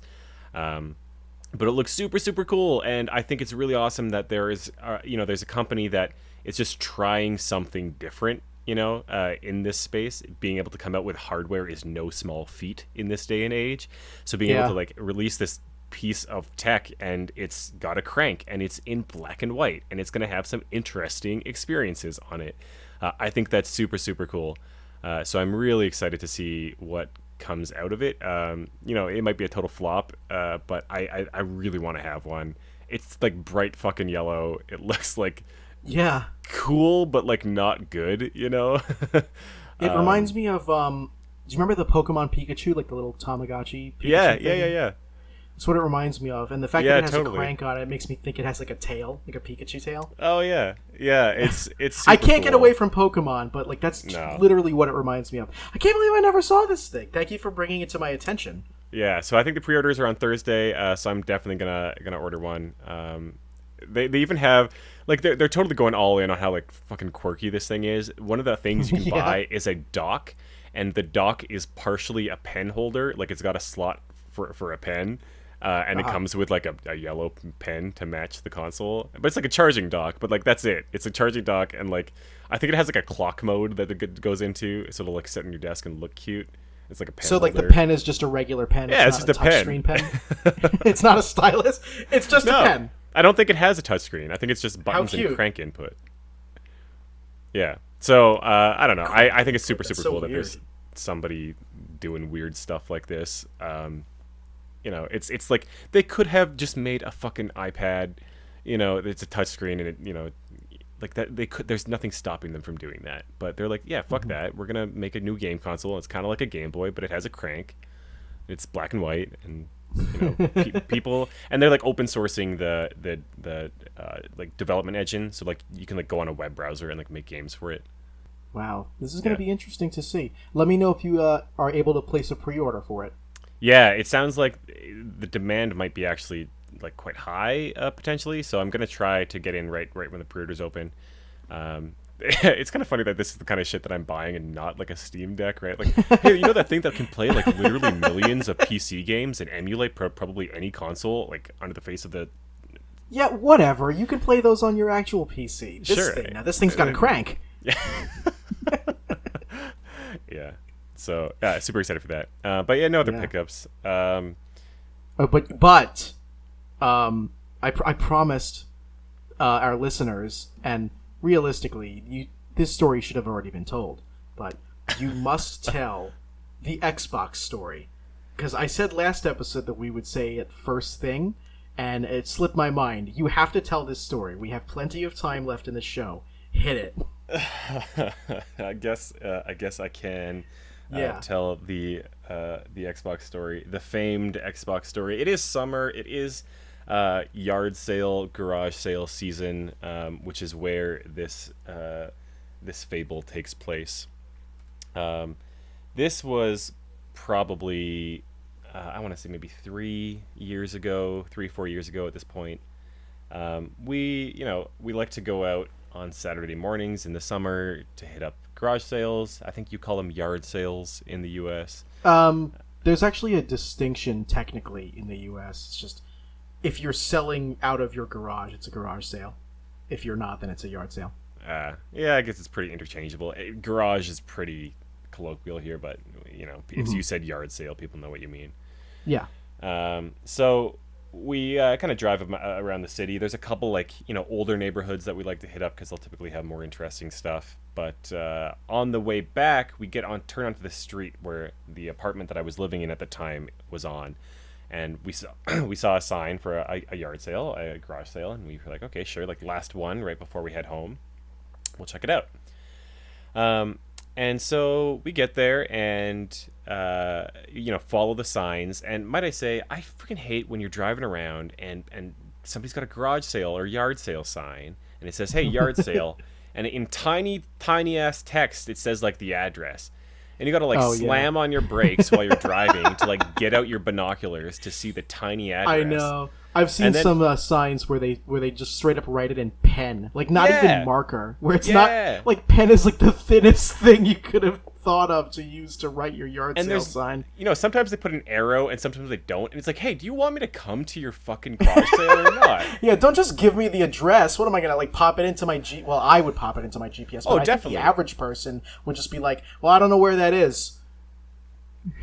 Speaker 2: but it looks super, super cool. And I think it's really awesome that there's a company that is just trying something different. In this space, being able to come out with hardware is no small feat in this day and age. So being able to like release this piece of tech, and it's got a crank, and it's in black and white, and it's going to have some interesting experiences on it. I think that's super, super cool. So I'm really excited to see what comes out of it. It might be a total flop, but I really want to have one. It's like bright fucking yellow. It looks like cool, but like not good, It
Speaker 1: reminds me of, do you remember the Pokemon Pikachu, like the little Tamagotchi Pikachu thing?
Speaker 2: Yeah.
Speaker 1: That's what it reminds me of, and the fact that it has
Speaker 2: totally.
Speaker 1: a crank on it makes me think it has like a tail, like a Pikachu tail.
Speaker 2: Oh yeah. It's
Speaker 1: I can't
Speaker 2: cool.
Speaker 1: get away from Pokemon, but like that's literally what it reminds me of. I can't believe I never saw this thing. Thank you for bringing it to my attention.
Speaker 2: Yeah, so I think the pre-orders are on Thursday, so I'm definitely gonna order one. They even have like they're totally going all in on how like fucking quirky this thing is. One of the things you can buy is a dock, and the dock is partially a pen holder, like it's got a slot for a pen. And it comes with like a yellow pen to match the console, but it's like a charging dock. But like that's it. It's a charging dock, and like I think it has like a clock mode that it goes into, so it'll like sit on your desk and look cute. It's like a pen.
Speaker 1: So like
Speaker 2: holder.
Speaker 1: the pen is just a regular pen.
Speaker 2: Yeah, it's
Speaker 1: not
Speaker 2: just a
Speaker 1: touchscreen pen. It's not a stylus. It's just a pen.
Speaker 2: I don't think it has a touchscreen. I think it's just buttons and crank input. Yeah. So I don't know. I think it's super super cool that there's somebody doing weird stuff like this. It's like they could have just made a fucking iPad, it's a touchscreen, and it, like that they could. There's nothing stopping them from doing that. But they're like, yeah, fuck that. We're gonna make a new game console. It's kind of like a Game Boy, but it has a crank. It's black and white, and people, and they're like open sourcing the like development engine, so like you can like go on a web browser and like make games for it.
Speaker 1: Wow, this is gonna be interesting to see. Let me know if you are able to place a pre-order for it.
Speaker 2: Yeah, it sounds like the demand might be actually like quite high potentially, so I'm gonna try to get in right when the pre-orders open. It's kind of funny that this is the kind of shit that I'm buying and not like a Steam Deck, right? Like, hey, you know that thing that can play like literally millions of PC games and emulate probably any console like under the face of the.
Speaker 1: Yeah, whatever. You can play those on your actual PC. This thing's got a crank.
Speaker 2: Yeah. So super excited for that. But yeah, no other
Speaker 1: Yeah.
Speaker 2: pickups.
Speaker 1: I promised our listeners, and realistically, this story should have already been told, but you must tell the Xbox story, because I said last episode that we would say it first thing, and it slipped my mind. You have to tell this story. We have plenty of time left in the show. Hit it.
Speaker 2: I guess I can
Speaker 1: Yeah.
Speaker 2: tell the Xbox story, the famed Xbox story. It is summer. It is yard sale, garage sale season, which is where this fable takes place. This was probably I want to say maybe 4 years ago at this point. We like to go out on Saturday mornings in the summer to hit up garage sales. I think you call them yard sales in the U.S.
Speaker 1: There's actually a distinction technically in the U.S. It's just if you're selling out of your garage, it's a garage sale. If you're not, then it's a yard sale.
Speaker 2: Yeah, I guess it's pretty interchangeable. Garage is pretty colloquial here, but if you said yard sale, people know what you mean.
Speaker 1: Yeah.
Speaker 2: So we kind of drive around the city. There's a couple older neighborhoods that we like to hit up because they'll typically have more interesting stuff. But on the way back, we turn onto the street where the apartment that I was living in at the time was on, and we saw a sign for a yard sale, a garage sale, and we were like, okay, sure, like last one right before we head home, we'll check it out. And so we get there and follow the signs. And might I say, I freaking hate when you're driving around and somebody's got a garage sale or yard sale sign, and it says, hey, yard sale. And in tiny ass text, it says like the address. And you got to slam on your brakes while you're driving to get out your binoculars to see the tiny address.
Speaker 1: I know. I've seen some signs where they just straight up write it in pen, not even marker, where it's not pen is the thinnest thing you could have thought of to use to write your yard sale sign.
Speaker 2: Sometimes they put an arrow and sometimes they don't, and it's like, hey, do you want me to come to your fucking garage sale or not?
Speaker 1: Yeah, don't just give me the address. What am I gonna pop it into my Well, I would pop it into my GPS. But
Speaker 2: definitely.
Speaker 1: I think the average person would just be like, well, I don't know where that is.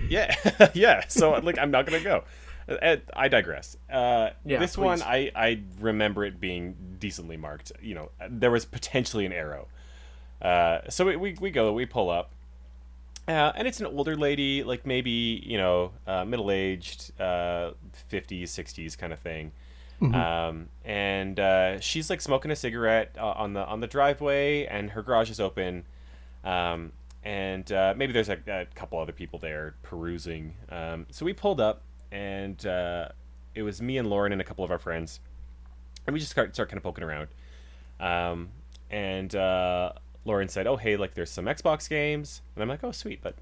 Speaker 2: Yeah, yeah. So I'm not gonna go. I digress. This please. One, I remember it being decently marked. There was potentially an arrow. So we pull up. And it's an older lady, maybe, middle-aged, 50s, 60s kind of thing. Mm-hmm. And she's smoking a cigarette on the driveway, and her garage is open. And maybe there's a couple other people there perusing. So we pulled up, and it was me and Lauren and a couple of our friends, and we just start kind of poking around. And Lauren said, "Oh, hey, there's some Xbox games," and I'm like, "Oh, sweet, but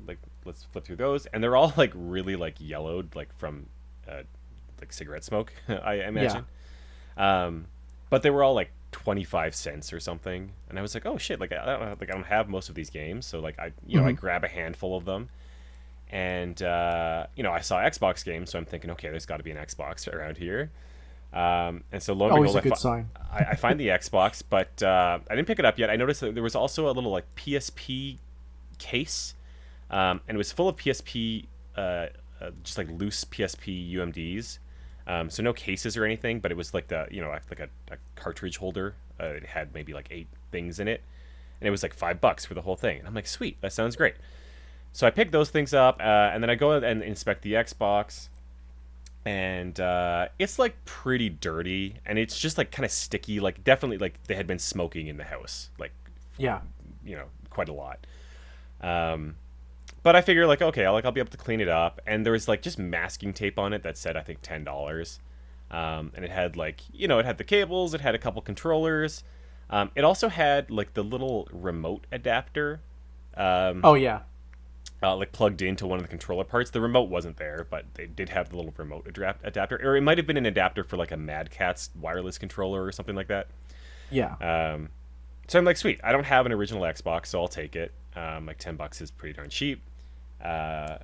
Speaker 2: let's flip through those." And they're all really yellowed, from cigarette smoke, I imagine. Yeah. But they were all 25 cents or something, and I was like, "Oh shit!" I don't have most of these games, so I grab a handful of them. And I saw Xbox games, so I'm thinking, okay, there's got to be an Xbox around here. And so lo and behold,
Speaker 1: a good sign.
Speaker 2: I find the Xbox, but I didn't pick it up yet. I noticed that there was also a little PSP case, and it was full of PSP, just loose PSP UMDs. So no cases or anything, but it was a cartridge holder. It had maybe 8 things in it, and it was $5 for the whole thing. And I'm like, sweet, that sounds great. So I picked those things up, and then I go and inspect the Xbox, and it's pretty dirty, and it's just kind of sticky, definitely they had been smoking in the house, quite a lot. But I figure okay, I'll be able to clean it up, and there was just masking tape on it that said I think $10, and it had it had the cables, it had a couple controllers, it also had the little remote adapter. Plugged into one of the controller parts. The remote wasn't there, but they did have the little remote adapter, or it might have been an adapter for a Mad Catz wireless controller or something like that.
Speaker 1: Yeah.
Speaker 2: So I'm sweet. I don't have an original Xbox, so I'll take it. $10 is pretty darn cheap. So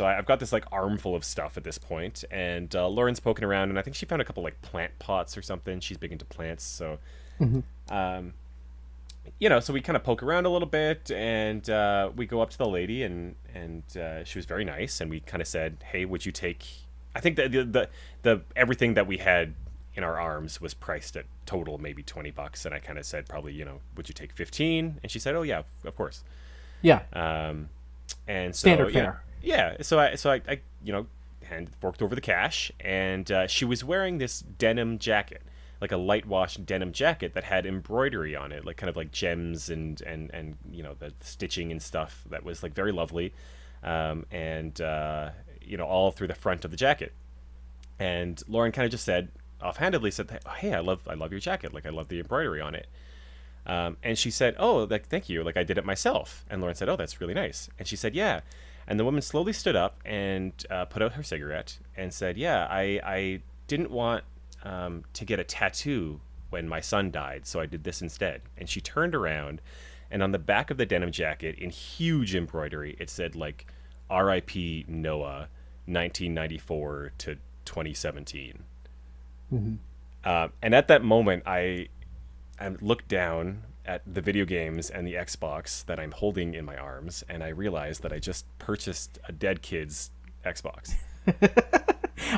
Speaker 2: I've got this armful of stuff at this point, and Lauren's poking around, and I think she found a couple plant pots or something. She's big into plants, so. Mm-hmm. so we kind of poke around a little bit, and we go up to the lady, and she was very nice, and we kind of said, "Hey, would you take?" I think that the everything that we had in our arms was priced at total maybe $20, and I kind of said, probably, would you take 15? And she said, "Oh yeah, of course."
Speaker 1: Yeah.
Speaker 2: And so
Speaker 1: Standard fare.
Speaker 2: yeah. So I forked over the cash, and she was wearing this denim jacket, like a light wash denim jacket that had embroidery on it, like kind of like gems and the stitching and stuff that was like very lovely, and all through the front of the jacket. And Lauren kind of just said, offhandedly said, "Hey, I love your jacket. Like, I love the embroidery on it." And she said, "Oh, like, thank you. Like, I did it myself." And Lauren said, "Oh, that's really nice." And she said, "Yeah." And the woman slowly stood up and put out her cigarette and said, "Yeah, I didn't want to get a tattoo when my son died, so I did this instead." And she turned around, and on the back of the denim jacket, in huge embroidery, it said, like, "R.I.P. Noah, 1994 to 2017."
Speaker 1: Mm-hmm.
Speaker 2: And at that moment, I looked down at the video games and the Xbox that I'm holding in my arms, and I realized that I just purchased a dead kid's Xbox.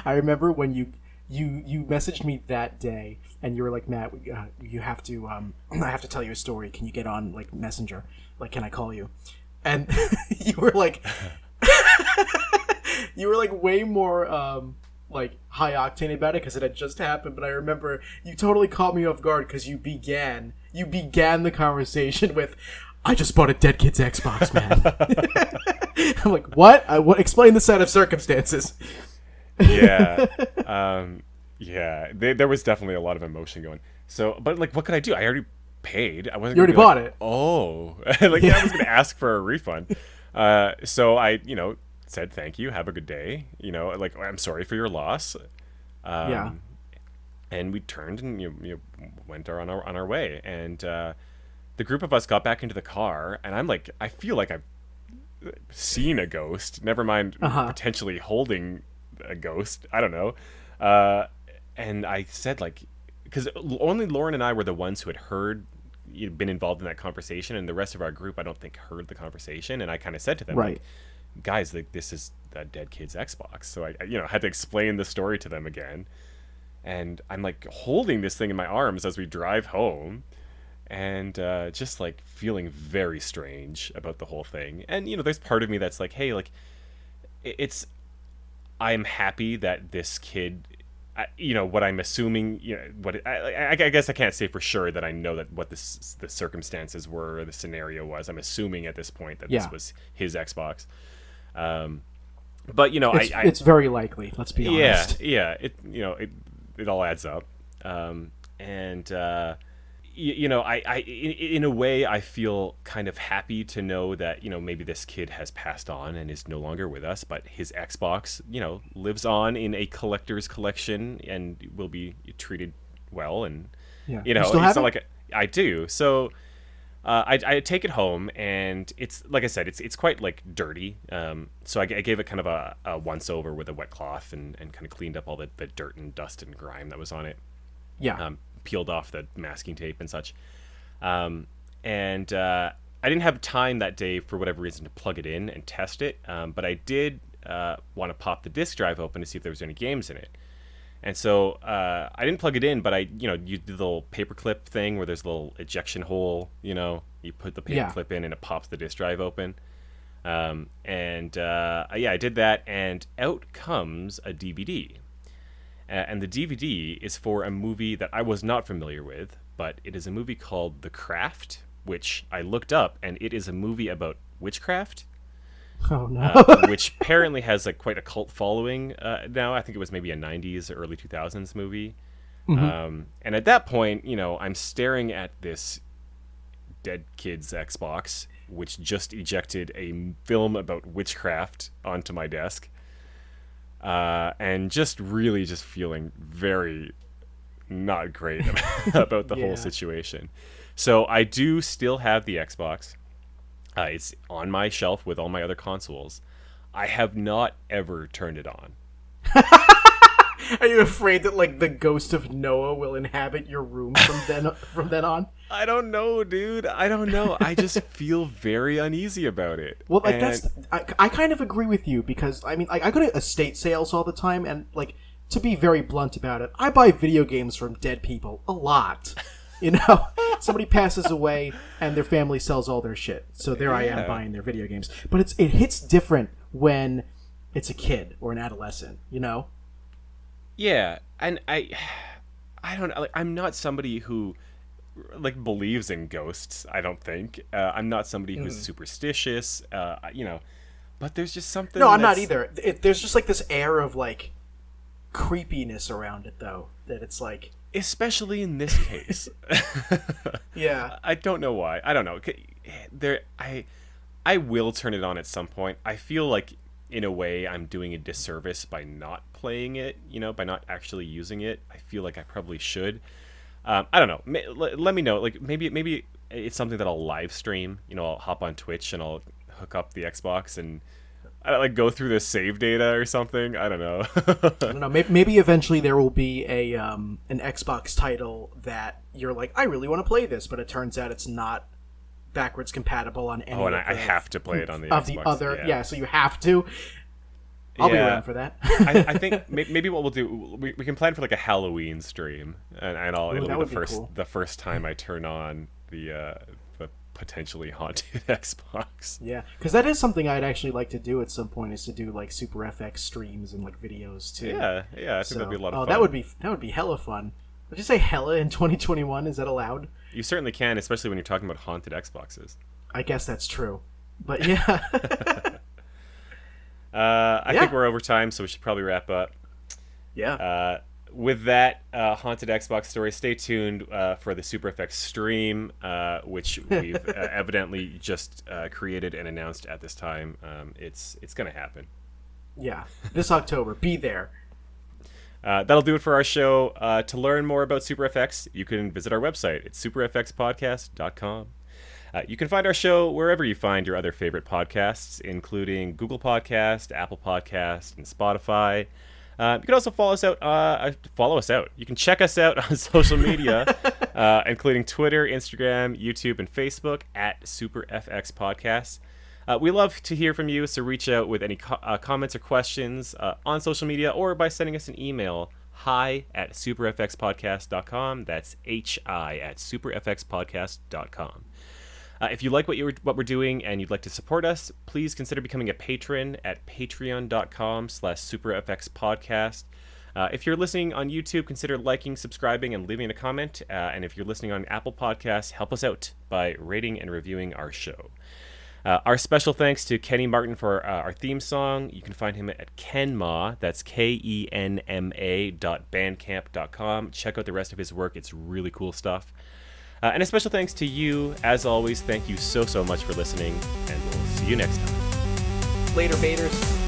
Speaker 1: I remember when you messaged me that day, and you were like, "Matt, you have to I have to tell you a story. Can you get on like Messenger? Like, can I call you?" And you were like, way more like high octane about it because it had just happened. But I remember you totally caught me off guard because you began the conversation with, "I just bought a dead kid's Xbox, man." I'm like, what? What? Explain the set of circumstances.
Speaker 2: Yeah. Yeah. There was definitely a lot of emotion going. So, but like, what could I do? I already paid. I wasn't.
Speaker 1: You already bought it.
Speaker 2: Oh, like, yeah, I was going to ask for a refund. So I, said thank you, have a good day. Like, I'm sorry for your loss.
Speaker 1: Yeah.
Speaker 2: And we turned and went on our way. And the group of us got back into the car, and I'm like, I feel like I've seen a ghost. Never mind potentially holding a ghost. I don't know. And I said, like, because only Lauren and I were the ones who had heard, been involved in that conversation, and the rest of our group, I don't think, heard the conversation. And I kind of said to them,
Speaker 1: right,
Speaker 2: like, "Guys, like, this is that dead kid's Xbox." So I had to explain the story to them again. And I'm like holding this thing in my arms as we drive home, and just like feeling very strange about the whole thing. And there's part of me that's like, hey, like, I'm happy that this kid, what I'm assuming, I guess I can't say for sure that I know that what the circumstances were, or the scenario was. I'm assuming at this point that this was his Xbox. But
Speaker 1: it's very likely. Let's be honest.
Speaker 2: Yeah. It all adds up. And I in a way, I feel kind of happy to know that maybe this kid has passed on and is no longer with us, but his Xbox lives on in a collector's collection and will be treated well. And
Speaker 1: Yeah.
Speaker 2: you
Speaker 1: still
Speaker 2: it's
Speaker 1: have
Speaker 2: not
Speaker 1: it?
Speaker 2: like I do. So I take it home, and it's, like I said, it's quite like dirty. So I gave it kind of a once over with a wet cloth, and kind of cleaned up all the dirt and dust and grime that was on it.
Speaker 1: Yeah.
Speaker 2: Peeled off the masking tape and such. And I didn't have time that day for whatever reason to plug it in and test it. But I did want to pop the disk drive open to see if there was any games in it. And so I didn't plug it in, but I you do the little paperclip thing where there's a little ejection hole. You put the paperclip in and it pops the disk drive open. I did that, and out comes a DVD. And the DVD is for a movie that I was not familiar with, but it is a movie called The Craft, which I looked up, and it is a movie about witchcraft.
Speaker 1: Oh no.
Speaker 2: Which apparently has like quite a cult following now. I think it was maybe a 90s or early 2000s movie.
Speaker 1: Mm-hmm.
Speaker 2: And at that point, I'm staring at this dead kid's Xbox, which just ejected a film about witchcraft onto my desk. And just really just feeling very not great about the whole situation. So I do still have the Xbox. It's on my shelf with all my other consoles. I have not ever turned it on.
Speaker 1: Are you afraid that like the ghost of Noah will inhabit your room from then on?
Speaker 2: I don't know, dude. I don't know. I just feel very uneasy about it.
Speaker 1: Well, like I kind of agree with you because I mean, like, I go to estate sales all the time, and like, to be very blunt about it, I buy video games from dead people a lot. You know, somebody passes away and their family sells all their shit, so there I am buying their video games. But it hits different when it's a kid or an adolescent. You know?
Speaker 2: Yeah, and I don't know. Like, I'm not somebody who like believes in ghosts. I don't think I'm not somebody who's superstitious. You know, but there's just something.
Speaker 1: No, I'm not either. There's just like this air of like creepiness around it, though. That it's like,
Speaker 2: especially in this case.
Speaker 1: Yeah.
Speaker 2: I don't know why. I don't know. I will turn it on at some point. I feel like in a way I'm doing a disservice by not playing it. You know, by not actually using it. I feel like I probably should. I don't know. Let me know. Like maybe it's something that I'll live stream. You know, I'll hop on Twitch and I'll hook up the Xbox and like go through the save data or something. I don't know.
Speaker 1: I don't know. Maybe eventually there will be an Xbox title that you're like, I really want to play this, but it turns out it's not backwards compatible on any.
Speaker 2: Oh, and I have to play it on the Xbox.
Speaker 1: The other, yeah. So you have to. I'll be around for that.
Speaker 2: I think maybe what we'll do, we can plan for like a Halloween stream, and it'll be the first time I turn on the potentially haunted Xbox.
Speaker 1: Yeah, because that is something I'd actually like to do at some point, is to do like Super FX streams and like videos too.
Speaker 2: Yeah, I think that'd be a lot of fun.
Speaker 1: That would be hella fun. Would you say hella in 2021? Is that allowed?
Speaker 2: You certainly can, especially when you're talking about haunted Xboxes.
Speaker 1: I guess that's true, but yeah.
Speaker 2: I think we're over time, so we should probably wrap up.
Speaker 1: Yeah.
Speaker 2: With that haunted Xbox story, stay tuned for the Super FX stream, which we've evidently just created and announced at this time. It's going to happen.
Speaker 1: Yeah, this October. Be there.
Speaker 2: That'll do it for our show. To learn more about Super FX, you can visit our website. It's superfxpodcast.com. You can find our show wherever you find your other favorite podcasts, including Google Podcast, Apple Podcast, and Spotify. You can also follow us out. You can check us out on social media, including Twitter, Instagram, YouTube, and Facebook at SuperFX Podcast. We love to hear from you, so reach out with any comments or questions on social media or by sending us an email, hi@superfxpodcast.com. That's hi@superfxpodcast.com. If you like what we're doing and you'd like to support us, please consider becoming a patron at patreon.com/superfxpodcast. If you're listening on YouTube, consider liking, subscribing, and leaving a comment. And if you're listening on Apple Podcasts, help us out by rating and reviewing our show. Our special thanks to Kenny Martin for our theme song. You can find him at Kenma, that's KENMA.bandcamp.com. Check out the rest of his work. It's really cool stuff. And a special thanks to you. As always, thank you so much for listening, and we'll see you next time.
Speaker 1: Later, Baders.